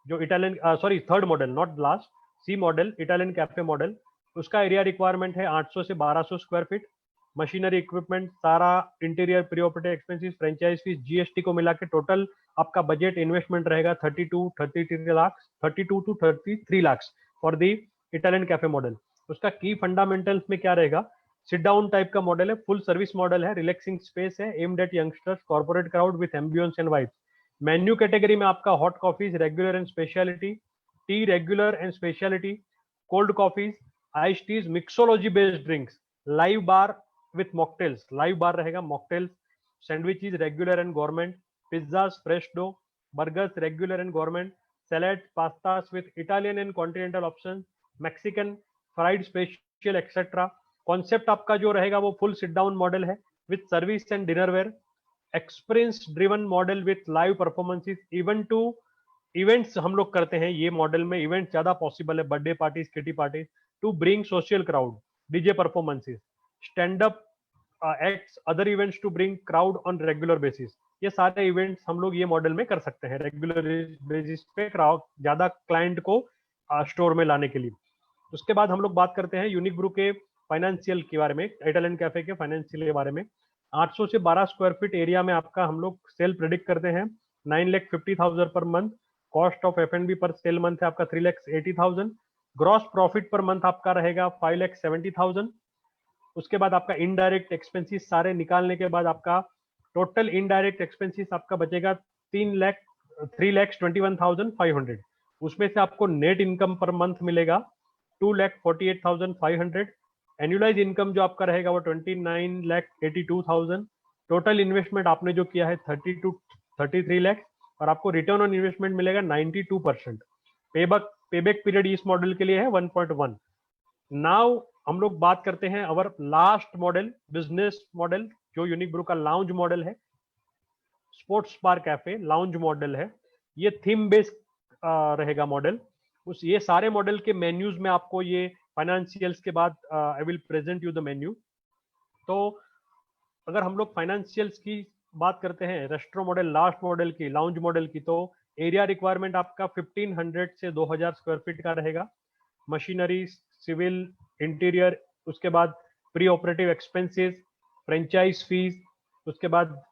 जो Italian sorry third model, not last, C model Italian cafe model. उसका एरिया रिक्वायरमेंट है 800 से 1200 स्क्वायर फीट। मशीनरी इक्विपमेंट सारा, interior, pre operative expenses, franchise fees, GST को मिला के टोटल आपका बजट इन्वेस्टमेंट रहेगा 32 to 33 lakh for the Italian cafe model. उसका की फंडामेंटल्स में क्या रहेगा, सिट डाउन टाइप का मॉडल है, फुल सर्विस मॉडल है, रिलैक्सिंग स्पेस है, aimed at youngsters, corporate crowd with ambience and vibes. Menu category में आपका hot coffees regular and speciality, tea regular and speciality, cold coffees, ice teas, mixology based drinks, live bar with mocktails, live bar रहेगा, mocktails, sandwiches regular and government, pizzas fresh dough, burgers regular and government, salad pastas with Italian and continental option, Mexican, fried special etcetera. Concept आपका जो रहेगा वो फुल सिट डाउन मॉडल है with service and dinnerware, experience driven model with live performances, event to events हम लोग करते हैं ये मॉडल में, इवेंट ज्यादा पॉसिबल है, birthday parties, kitty parties, to bring social crowd, DJ performances, stand up acts, other events to bring crowd on regular basis. ये सारे इवेंट्स हम लोग ये मॉडल में कर सकते हैं रेगुलर बेसिस पे, क्राउड ज्यादा क्लाइंट को स्टोर में लाने के लिए। उसके बाद हम लोग बात करते हैं यूनिक ब्रू के फाइनेंशियल के बारे में, इटालियन कैफे के फाइनेंशियल के बारे में। 800 से 12 स्क्वायर फीट एरिया में आपका हम लोग सेल प्रेडिक्ट करते हैं 9,50,000 पर मंथ। कॉस्ट ऑफ F&B पर सेल मंथ है आपका 3,80,000। ग्रॉस प्रॉफिट पर मंथ आपका रहेगा 5,70,000। उसके बाद आपका इनडायरेक्ट एक्सपेंसेस सारे निकालने के बाद आपका टोटल इनडायरेक्ट एक्सपेंसेस आपका बचेगा 3,21,500। उसमें से आपको नेट इनकम पर मंथ मिलेगा 2,48,500। एनुअलाइज इनकम जो आपका रहेगा वो 29,82,000। टोटल इन्वेस्टमेंट आपने जो किया है 30 टू 33 लाख और आपको रिटर्न ऑन इन्वेस्टमेंट मिलेगा 92%। पेबैक पीरियड इस मॉडल के लिए है 1.1। नाउ हम लोग बात करते हैं our last model, business model, जो यूनिक ब्रू का लाउंज मॉडल है, sports bar cafe lounge model है। ये थीम बेस्ड रहेगा मॉडल। उस ये सारे मॉडल के मेन्यूज में आपको ये फाइनेंशियल्स के बाद I will present you the menu. तो अगर हम लोग फाइनेंशियल्स की बात करते हैं रेस्ट्रो मॉडल लास्ट मॉडल की, लाउंज मॉडल की, तो एरिया रिक्वायरमेंट आपका 1500 से 2000 स्क्वायर फीट का रहेगा। मशीनरी, सिविल, इंटीरियर, उसके बाद pre operative expenses, franchise fees, उसके बाद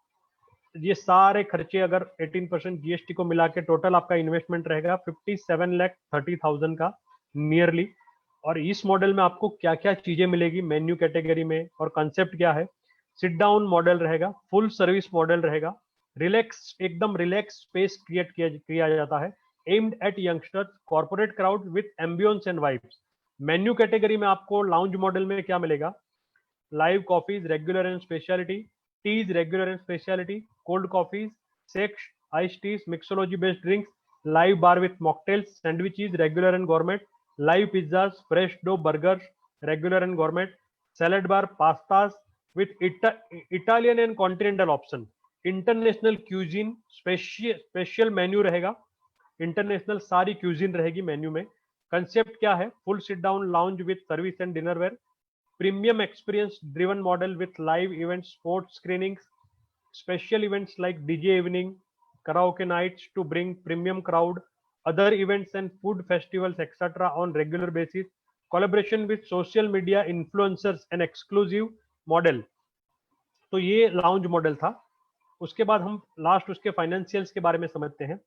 ये सारे खर्चे अगर 18% जीएसटी को मिला के टोटल आपका इन्वेस्टमेंट रहेगा 57,30,000 का नियरली। और इस मॉडल में आपको क्या क्या चीजें मिलेगी मेन्यू कैटेगरी में और कंसेप्ट क्या है, सिट डाउन मॉडल रहेगा, फुल सर्विस मॉडल रहेगा, रिलैक्स, एकदम रिलैक्स स्पेस क्रिएट किया जाता है, aimed at youngsters, corporate crowd with ambience and vibes. Menu category में आपको लाउंज मॉडल में क्या मिलेगा, live coffees regular and speciality, teas regular and speciality, cold coffees, shakes, ice teas, mixology based drinks, live bar with mocktails, sandwiches regular and government, live pizzas, fresh dough, burgers regular and government, salad bar, pastas with Italian and continental option, international cuisine, special menu रहेगा, इंटरनेशनल सारी क्यूजिन रहेगी मेन्यू में। कंसेप्ट क्या है, full sit down lounge with service and dinnerware, premium experience driven model with live events, sports screenings, special events like DJ evening, karaoke nights to bring premium crowd, other events and food festivals etc. on regular basis, collaboration with social media influencers and exclusive model। तो ये लाउंज मॉडल था। उसके बाद हम लास्ट उसके फाइनेंशियल्स के बारे में समझते हैं।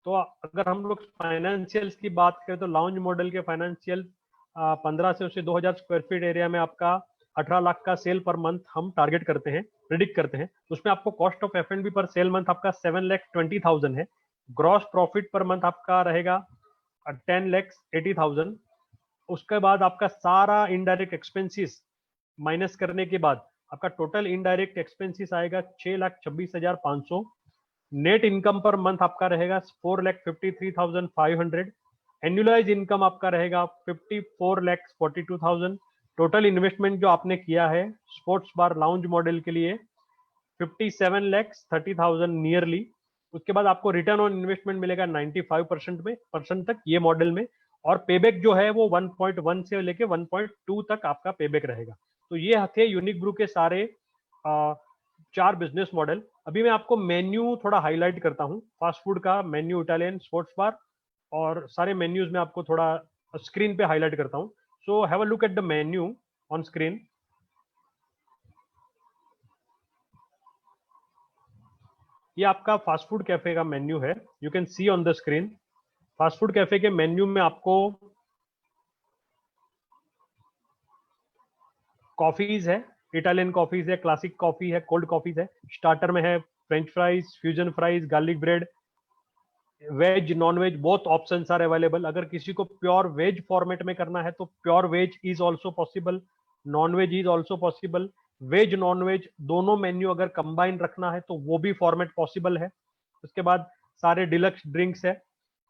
तो अगर हम लोग फाइनेंशियल्स की बात करें तो लाउंज मॉडल के फाइनेंशियल 15 से 2000 स्क्वायर फीट एरिया में आपका 18 लाख का सेल पर मंथ हम टारगेट करते हैं, प्रिडिक्ट करते हैं। उसमें आपको कॉस्ट ऑफ F&B पर सेल मंथ आपका 7,20,000 है। ग्रॉस प्रॉफिट पर मंथ आपका रहेगा 10,80,000। उसके बाद आपका सारा इनडायरेक्ट एक्सपेंसेस माइनस करने के बाद आपका टोटल इनडायरेक्ट एक्सपेंसेस आएगा 6,26,500। नेट इनकम पर मंथ आपका रहेगा 4,53,500। एनुअलाइज इनकम आपका रहेगा 54,42,000। टोटल इन्वेस्टमेंट जो आपने किया है स्पोर्ट्स बार लाउंज मॉडल के लिए 57,30,000 नियरली। उसके बाद आपको रिटर्न ऑन इन्वेस्टमेंट मिलेगा 95% में परसेंट तक ये मॉडल में, और पेबैक जो है वो 1.1 से लेके 1.2 तक आपका पेबैक रहेगा। तो ये थे यूनिक ब्रू के सारे 4 बिजनेस मॉडल। अभी मैं आपको मेन्यू थोड़ा हाईलाइट करता हूँ, फास्ट फूड का मेन्यू, इटालियन स्पोर्ट्स बार, और सारे मेन्यूज में आपको थोड़ा स्क्रीन पे हाईलाइट करता हूँ। So have a look at the menu on screen. ये आपका फास्ट फूड कैफे का मेन्यू है, you can see on the screen. Fast food cafe के मेन्यू में आपको कॉफीज है, इटालियन कॉफीज है, क्लासिक कॉफी है, कोल्ड कॉफीज है। स्टार्टर में है French fries, fusion fries, garlic bread, veg non veg both options are available. अगर किसी को प्योर वेज फॉर्मेट में करना है तो pure veg is also possible, non veg is also possible. Veg non veg दोनों मेन्यू अगर कंबाइन रखना है तो वो भी फॉर्मेट पॉसिबल है। उसके बाद सारे डिलक्स ड्रिंक्स है।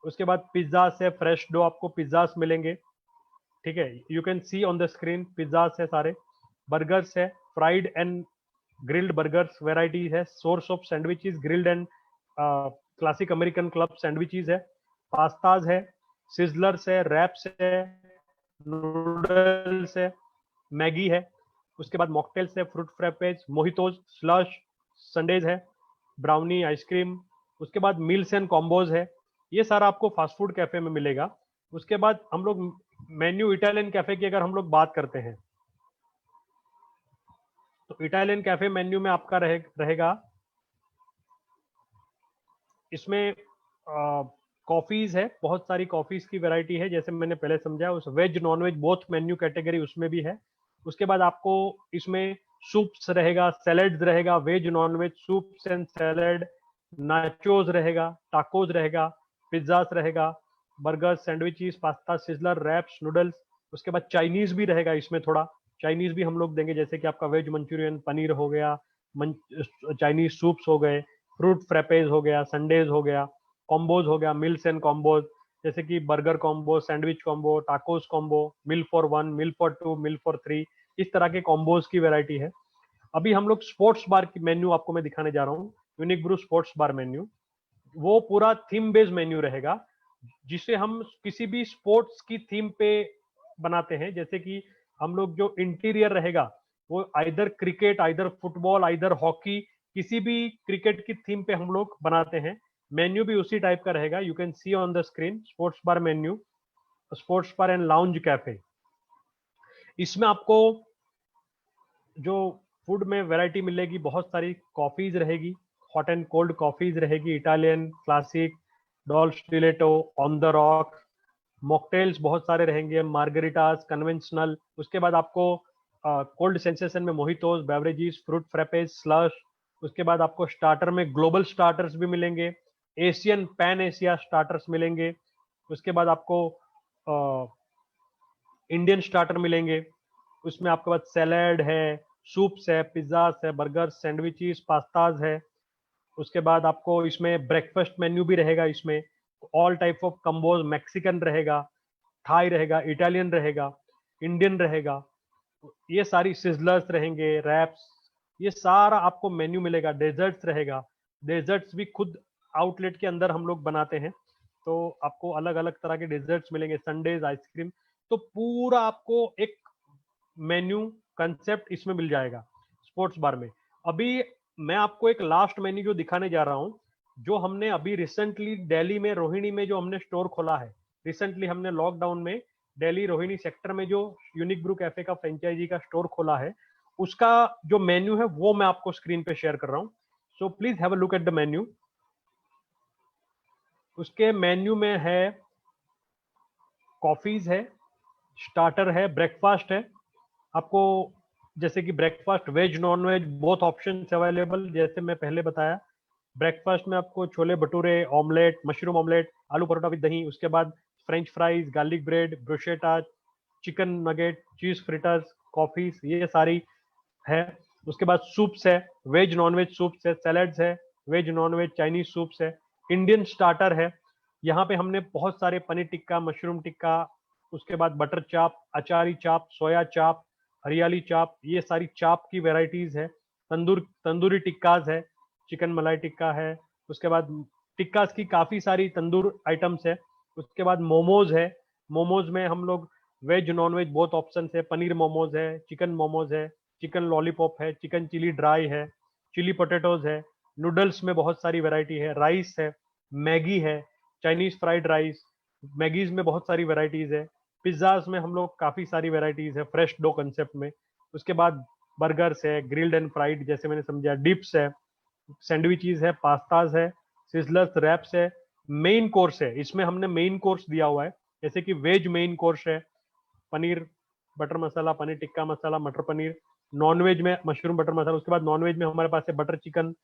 उसके बाद पिज्जास है, फ्रेश डो आपको पिज्जास मिलेंगे, ठीक है, you can see on the screen pizzas है सारे। बर्गर्स है, fried and grilled burgers variety है। Source of sandwiches, grilled and classic American club sandwiches है। पास्ताज है, सिजलर्स है, रैप्स है, नूडल्स है, मैगी है। उसके बाद मॉकटेल्स है, fruit frappes, mojitos, slush, sundaes है, ब्राउनी, आइसक्रीम। उसके बाद मील्स एंड कॉम्बोज है। ये सारा आपको फास्ट फूड कैफे में मिलेगा। उसके बाद हम लोग मेन्यू इटालियन कैफे की अगर हम लोग बात करते हैं तो इटालियन कैफे मेन्यू में आपका रहेगा इसमें कॉफीज है, बहुत सारी कॉफीज की वैरायटी है जैसे मैंने पहले समझाया। उस veg non veg both menu category उसमें भी है। उसके बाद आपको इसमें सूप्स रहेगा, सैलेड्स रहेगा, veg non veg soups and salad, nachos रहेगा, टाकोज रहेगा, पिज्जास रहेगा, burger, sandwiches, pasta, sizzler, wraps, noodles. उसके बाद चाइनीज भी रहेगा इसमें, थोड़ा चाइनीज भी हम लोग देंगे, जैसे कि आपका वेज मंचूरियन, पनीर हो गया, चाइनीज सूप्स हो गए, फ्रूट फ्रैपेज हो गया, संडेज हो गया, कॉम्बोज हो गया, मिल्स एंड कॉम्बोज, जैसे कि burger combo, sandwich combo, tacos combo, mill for 1, mill for 2, mill for 3, इस तरह के कॉम्बोज की वैरायटी है। अभी हम लोग स्पोर्ट्स बार की मेन्यू आपको मैं दिखाने जा रहा हूँ, unique brew sports bar menu. वो पूरा थीम बेस्ड मेन्यू रहेगा, जिसे हम किसी भी स्पोर्ट्स की थीम पे बनाते हैं। जैसे कि हम लोग जो इंटीरियर रहेगा वो either cricket, either football, either hockey, किसी भी क्रिकेट की थीम पे हम लोग बनाते हैं। मेन्यू भी उसी टाइप का रहेगा, you can see on the screen sports bar menu, sports bar and lounge cafe. इसमें आपको जो फूड में वैरायटी मिलेगी, बहुत सारी कॉफीज रहेगी, हॉट एंड कोल्ड कॉफीज रहेगी, इटालियन, क्लासिक, डॉल स्टिलेटो, ऑन द रॉक, मॉकटेल्स बहुत सारे रहेंगे, मार्गरिटास, कन्वेंशनल। उसके बाद आपको कोल्ड सेंसेशन में mojitos, beverages, fruit frappes, slush. उसके बाद आपको स्टार्टर में ग्लोबल स्टार्टर्स भी मिलेंगे, एशियन पैन एशिया स्टार्टर्स मिलेंगे। उसके बाद आपको इंडियन स्टार्टर मिलेंगे, उसमें आपके पास सैलेड है, सूप्स है, पिज्जास है, बर्गर, सैंडविचेस, पास्ताज है। उसके बाद आपको इसमें ब्रेकफास्ट मेन्यू भी रहेगा, इसमें all type of Kamboj, Mexican रहेगा, थाई रहेगा, इटालियन रहेगा, इंडियन रहेगा, ये सारी सिजलर्स रहेंगे, रैप्स, ये सारा आपको मेन्यू मिलेगा। डेजर्ट्स रहेगा, डेजर्ट्स भी खुद आउटलेट के अंदर हम लोग बनाते हैं, तो आपको अलग अलग तरह के डेजर्ट्स मिलेंगे, संडेज, आइसक्रीम। तो पूरा आपको एक मेन्यू कंसेप्ट इसमें मिल जाएगा स्पोर्ट्स बार में। अभी मैं आपको एक लास्ट मेन्यू जो दिखाने जा रहा हूँ, जो हमने अभी रिसेंटली दिल्ली में रोहिणी में जो हमने स्टोर खोला है, रिसेंटली हमने लॉकडाउन में दिल्ली रोहिणी सेक्टर में जो यूनिक ब्रू कैफे का फ्रेंचाइजी का स्टोर खोला है, उसका जो मेन्यू है वो मैं आपको स्क्रीन पे शेयर कर रहा हूँ। So please have a look at the menu. उसके मेन्यू में है कॉफीज है, स्टार्टर है, ब्रेकफास्ट है। आपको जैसे कि breakfast veg non veg both option available, जैसे मैं पहले बताया। ब्रेकफास्ट में आपको chole bhature, omelette, mushroom omelette, aloo paratha with दही, उसके बाद French fries, garlic bread, bruschetta, chicken nugget, cheese fritters, coffees, ये सारी है। उसके बाद सूप्स है, वेज नॉन वेज सूप्स है, सैलड्स है, veg non veg Chinese soups है, इंडियन स्टार्टर है। यहाँ पे हमने बहुत सारे पनीर टिक्का, मशरूम टिक्का, उसके बाद बटर चाप, अचारी चाप, सोया चाप, हरियाली चाप, ये सारी चाप की वेराइटीज है। तंदूरी टिक्काज है, चिकन मलाई टिक्का है। उसके बाद टिक्कास की काफी सारी तंदूर आइटम्स है। उसके बाद मोमोज है। मोमोज में हम लोग वेज नॉन वेज बहुत ऑप्शन है। पनीर मोमोज है, चिकन मोमोज है, चिकन लॉलीपॉप है, चिकन चिली ड्राई है, चिली पोटैटोज है। नूडल्स में बहुत सारी वैरायटी है, राइस है, मैगी है, चाइनीज फ्राइड राइस, मैगीज में बहुत सारी वैरायटीज है। पिज्जाज में हम लोग काफी सारी वैरायटीज है फ्रेश डो कंसेप्ट में। उसके बाद बर्गर्स है, ग्रिल्ड एंड फ्राइड जैसे मैंने समझा, डिप्स है, सैंडविचेस है, पास्ताज है, सिजलर्स, रैप्स है। मेन कोर्स है, इसमें हमने मेन कोर्स दिया हुआ है, जैसे कि वेज मेन कोर्स है, पनीर बटर मसाला, पनीर टिक्का मसाला, मटर पनीर। नॉन वेज में मशरूम बटर मसाला। उसके बाद नॉन वेज में हमारे पास है butter chicken,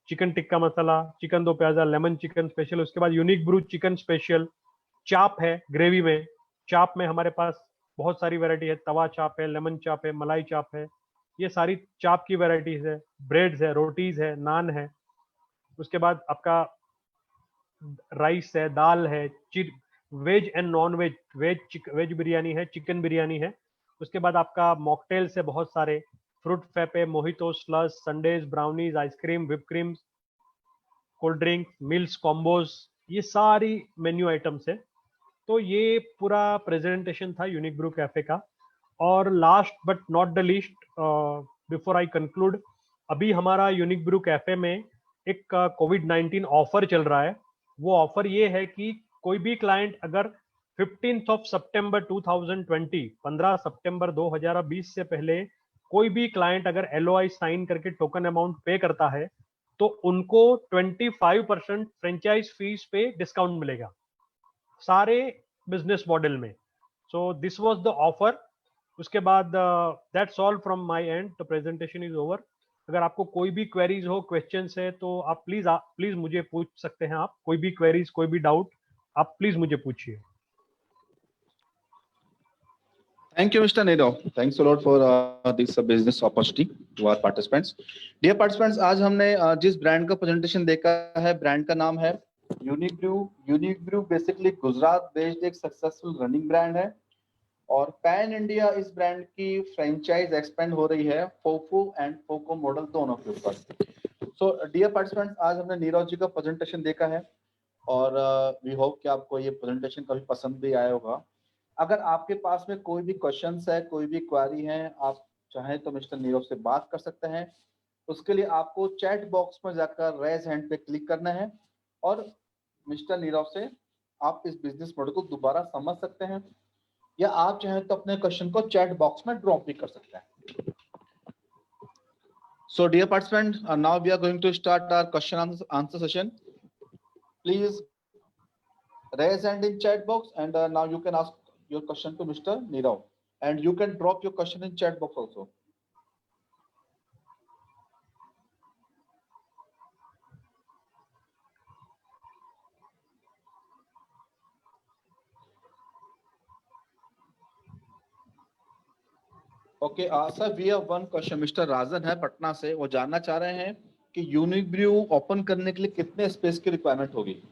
chicken tikka masala, chicken दो प्याजा, लेमन चिकन स्पेशल। उसके बाद यूनिक ब्रू चिकन स्पेशल। चाप है ग्रेवी में। चाप में हमारे पास बहुत सारी वैरायटी है, तवा चाप है, लेमन चाप है, मलाई चाप है। ये सारी चाप की वैरायटीज है। ब्रेड्स है, रोटीज है, नान है। उसके बाद आपका राइस है, दाल है, veg and non veg, veg biryani है, चिकन बिरयानी है। उसके बाद आपका मॉकटेल्स है बहुत सारे, फ्रूट फैपे, mojito, slush, sundaes, brownies, ice cream, whip cream, cold drink, meals, combos, ये सारी मेन्यू आइटम्स है। तो ये पूरा प्रेजेंटेशन था यूनिक ब्रू कैफे का। और last but not the least, before I conclude, अभी हमारा यूनिक ब्रू कैफे में एक कोविड-19 ऑफर चल रहा है। वो ऑफर ये है कि कोई भी क्लाइंट अगर 15 ऑफ सितंबर 2020, 15 सितंबर 2020 से पहले कोई भी क्लाइंट अगर एलओआई साइन करके टोकन अमाउंट पे करता है, तो उनको 25% फ्रेंचाइज फीस पे डिस्काउंट मिलेगा सारे बिजनेस मॉडल में। So this was the offer. उसके बाद that's all from my and, the presentation is over. अगर आपको कोई भी क्वेरीज हो, क्वेश्चंस है, तो आप प्लीज मुझे पूछ सकते हैं। आप कोई भी क्वेरीज, कोई भी डाउट, आप प्लीज मुझे पूछिए। Thank you, Mr. Nirav. Thanks a lot for this business opportunity to our participants. Dear participants, आज हमने जिस ब्रांड का प्रेजेंटेशन देखा है, ब्रांड का नाम है unique brew. Unique brew basically Gujarat based एक सक्सेसफुल रनिंग ब्रांड है और पैन इंडिया इस ब्रांड की फ्रेंचाइज एक्सपेंड हो रही है फोफो एंड फोको मॉडल दोनों के ऊपर। सो डियर पार्टिसिपेंट्स, आज हमने नीरव जी का प्रेजेंटेशन देखा है और वी होप कि आपको ये प्रेजेंटेशन काफी पसंद भी आया होगा। अगर आपके पास में कोई भी क्वेश्चंस है, कोई भी क्वेरी है, आप चाहें तो मिस्टर नीरव से बात कर सकते हैं। उसके लिए आपको चैट बॉक्स में जाकर रेज हैंड पे क्लिक करना है और मिस्टर नीरव से आप इस बिजनेस मॉडल को दोबारा समझ सकते हैं, या आप चाहें तो अपने क्वेश्चन को चैट बॉक्स में ड्रॉप भी कर सकते हैं। So dear participants, now we are going to start our question answer session. Please raise hand in chat box and now you can ask your question to Mr. Nirav and you can drop your question in chat box also. Okay, sir, we have one question. Mr. Rajan है पटना से, वो जानना चाह रहे हैं कि यूनिक ब्रू ओपन करने के लिए कितने स्पेस की रिक्वायरमेंट होगी।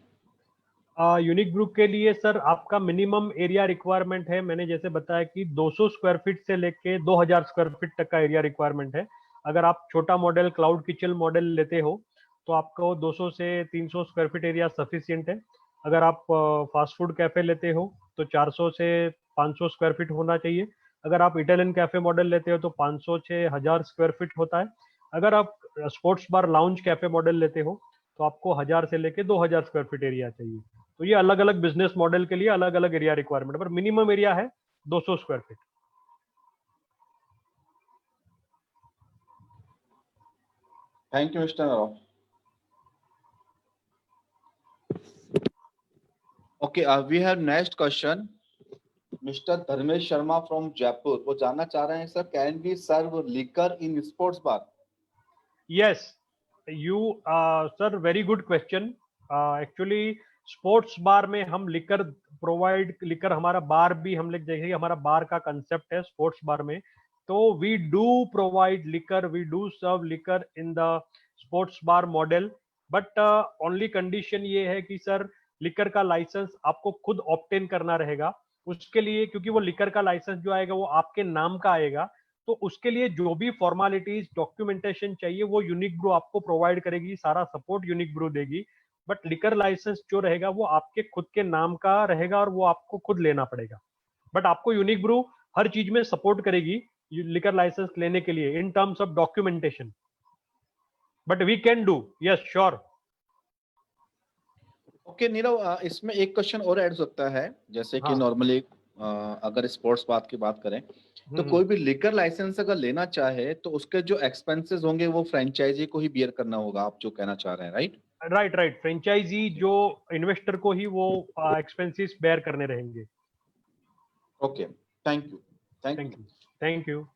यूनिक ब्रू के लिए सर आपका मिनिमम एरिया रिक्वायरमेंट है, मैंने जैसे बताया कि 200 स्क्वायर फीट से लेके 2000 स्क्वायर फीट तक का एरिया रिक्वायरमेंट है। अगर आप छोटा मॉडल क्लाउड किचन मॉडल लेते हो तो आपको 200 से 300 स्क्वायर फीट एरिया सफिशियंट है। अगर आप फास्ट फूड कैफे लेते हो तो 400 से 500 स्क्वायर फीट होना चाहिए। अगर आप इटालियन कैफे मॉडल लेते हो तो 500 से 1000 स्क्वायर फीट होता है। अगर आप sports bar lounge cafe model लेते हो तो आपको 1000 से लेके 2000 स्क्वायर फीट एरिया चाहिए। तो ये अलग अलग बिजनेस मॉडल के लिए अलग अलग एरिया रिक्वायरमेंट, पर मिनिमम एरिया है 200 square feet. Thank you mister Narav. Okay, we have next question mister Dharmesh Sharma from Jaipur. वो जानना चाह रहे हैं sir, can we serve liquor in sports bar? Yes you sir, very good question. Actually sports bar में हम लिकर प्रोवाइड, लिकर हमारा बार भी हम लोग देखेंगे, हमारा बार का कंसेप्ट है स्पोर्ट्स बार में। तो we do provide liquor, we do serve liquor in the sports bar model but only condition ये है कि सर लिकर का लाइसेंस आपको खुद ऑब्टेन करना रहेगा। उसके लिए क्योंकि वो लिकर का लाइसेंस जो आएगा वो आपके नाम का आएगा, तो उसके लिए जो भी फॉर्मेलिटीज डॉक्यूमेंटेशन चाहिए वो यूनिक ब्रू आपको प्रोवाइड करेगी, सारा सपोर्ट यूनिक ब्रू देगी। बट लिकर लाइसेंस जो रहेगा वो आपके खुद के नाम का रहेगा और वो आपको खुद लेना पड़ेगा। बट आपको यूनिक ब्रू हर चीज में सपोर्ट करेगी लिकर लाइसेंस लेने के लिए in terms of documentation. But we can do, yes sure. Okay Nirav, इसमें एक क्वेश्चन और ऐड हो सकता है, जैसे कि हाँ। नॉर्मली अगर स्पोर्ट्स बात की बात करें तो कोई भी लिकर लाइसेंस अगर लेना चाहे तो उसके जो एक्सपेंसेस होंगे वो फ्रेंचाइजी को ही बियर करना होगा, आप जो कहना चाह रहे हैं, राइट? राइट राइट, फ्रेंचाइजी जो इन्वेस्टर को ही वो एक्सपेंसेस बेयर करने रहेंगे। Okay, thank you, thank thank you. You, thank you.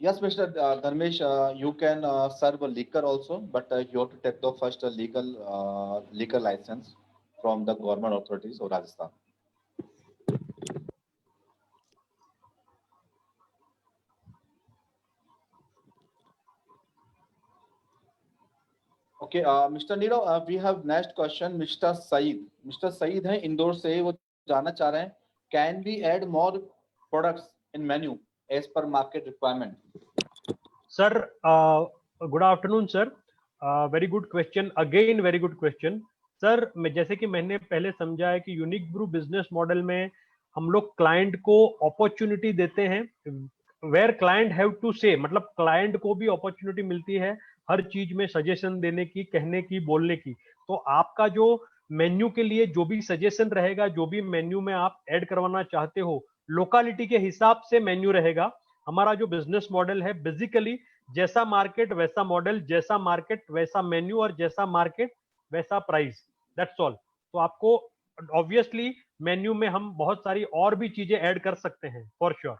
Yes, Mr. Dharmesh, you can serve a liquor also, but you have to take the first liquor license from the government authorities of Rajasthan. Okay, Mr. Niro, we have next question, Mr. Saeed. Mr. Saeed है इंदौर से, वो जानना चाह रहे हैं, can we add more products in menu as per market requirement? Sir good afternoon sir, very good question, again very good question. Sir मैं जैसे कि मैंने पहले समझा है कि यूनिक ब्रू बिजनेस मॉडल में हम लोग क्लाइंट को अपॉर्चुनिटी देते हैं, वेयर क्लाइंट हैव टू से, मतलब क्लाइंट को भी अपॉर्चुनिटी मिलती है हर चीज में सजेशन देने की, कहने की, बोलने की। तो आपका जो मेन्यू के लिए जो भी सजेशन रहेगा, जो भी मेन्यू में आप ऐड करवाना चाहते हो, लोकालिटी के हिसाब से मेन्यू रहेगा। हमारा जो बिजनेस मॉडल है बेसिकली जैसा मार्केट वैसा मॉडल, जैसा मार्केट वैसा मेन्यू और जैसा मार्केट वैसा प्राइस, दैट्स ऑल। तो आपको ऑब्वियसली मेन्यू में हम बहुत सारी और भी चीजें ऐड कर सकते हैं for sure.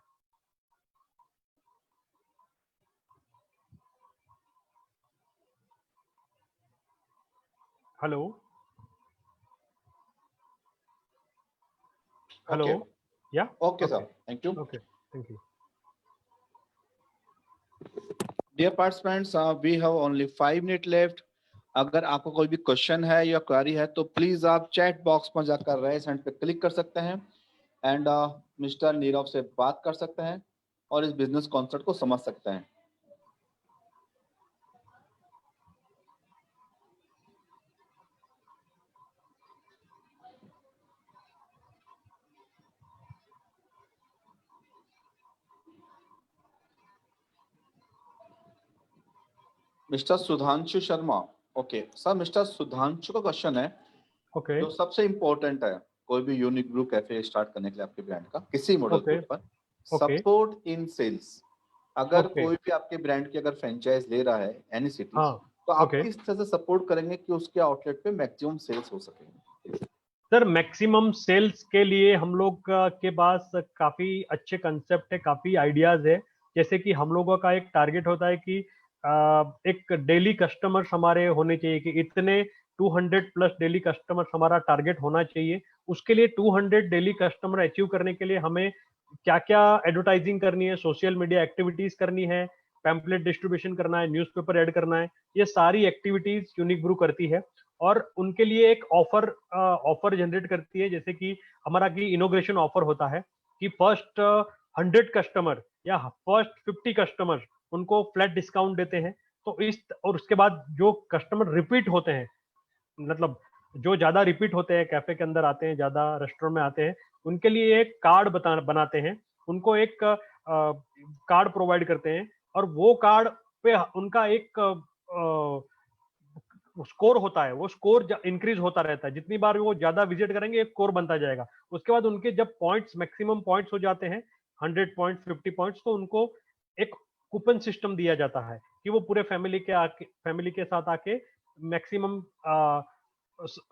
Hello hello, Okay, या okay, sir. Thank you. Okay, thank you. Dear participants, we have only 5 minutes left. अगर आपको कोई भी क्वेश्चन है या क्वेरी है तो प्लीज आप चैट बॉक्स में जाकर रेज हैंड पे क्लिक कर सकते हैं एंड मिस्टर नीरव से बात कर सकते हैं और इस बिजनेस कॉन्सेप्ट को समझ सकते हैं। Mister Sudhanshu Sharma, okay sir, mister Sudhanshu का क्वेश्चन है, ओके जो सबसे इम्पोर्टेंट है कोई भी यूनिक ग्रुप कैफे स्टार्ट करने के लिए आपके ब्रांड का किसी मॉडल के ओके ऊपर, ओके सपोर्ट इन सेल्स। अगर ओके, कोई भी आपके ब्रांड की अगर फ्रेंचाइज ले रहा है एनी सिटी, हाँ तो आप ओके। किस तरह से सपोर्ट करेंगे कि उसके आउटलेट पे मैक्सिमम सेल्स हो सके? सर मैक्सिमम सेल्स के लिए हम लोग के पास काफी अच्छे कंसेप्ट है, काफी आइडियाज है। जैसे कि हम लोगों का एक टारगेट होता है कि एक डेली कस्टमर्स हमारे होने चाहिए कि इतने 200 प्लस डेली कस्टमर्स हमारा टारगेट होना चाहिए। उसके लिए 200 डेली कस्टमर अचीव करने के लिए हमें क्या क्या एडवर्टाइजिंग करनी है, सोशल मीडिया एक्टिविटीज करनी है, पैम्पलेट डिस्ट्रीब्यूशन करना है, न्यूज़पेपर ऐड करना है, ये सारी एक्टिविटीज यूनिक ब्रू करती है। और उनके लिए एक ऑफर जनरेट करती है, जैसे कि हमारा की इनोग्रेशन ऑफर होता है कि फर्स्ट 100 कस्टमर या फर्स्ट 50 कस्टमर उनको फ्लैट डिस्काउंट देते हैं। तो इस और उसके बाद जो कस्टमर रिपीट होते हैं, मतलब जो ज्यादा रिपीट होते हैं, कैफे के अंदर आते हैं, ज्यादा रेस्टोरेंट में आते हैं, उनके लिए एक कार्ड बनाते हैं, उनको एक कार्ड प्रोवाइड करते हैं और वो कार्ड पे उनका एक स्कोर होता है, वो स्कोर इंक्रीज होता रहता है, जितनी बार वो ज्यादा विजिट करेंगे एक स्कोर बनता जाएगा। उसके बाद उनके जब पॉइंट्स मैक्सिमम पॉइंट्स हो जाते हैं 100 पॉइंट्स 50 पॉइंट्स, तो उनको एक कूपन सिस्टम दिया जाता है कि वो पूरे फैमिली के साथ आके मैक्सिमम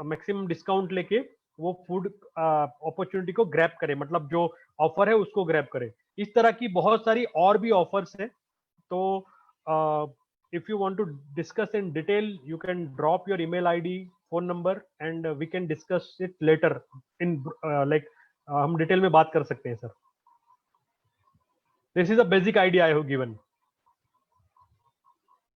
मैक्सिमम डिस्काउंट लेके वो फूड अपॉर्चुनिटी को ग्रैब करे, मतलब जो ऑफर है उसको ग्रैब करे। इस तरह की बहुत सारी और भी ऑफर्स है। तो if you want to discuss in detail, you can drop your email id, phone number, and we can discuss it later in हम डिटेल में बात कर सकते हैं sir. This is a basic idea I have given.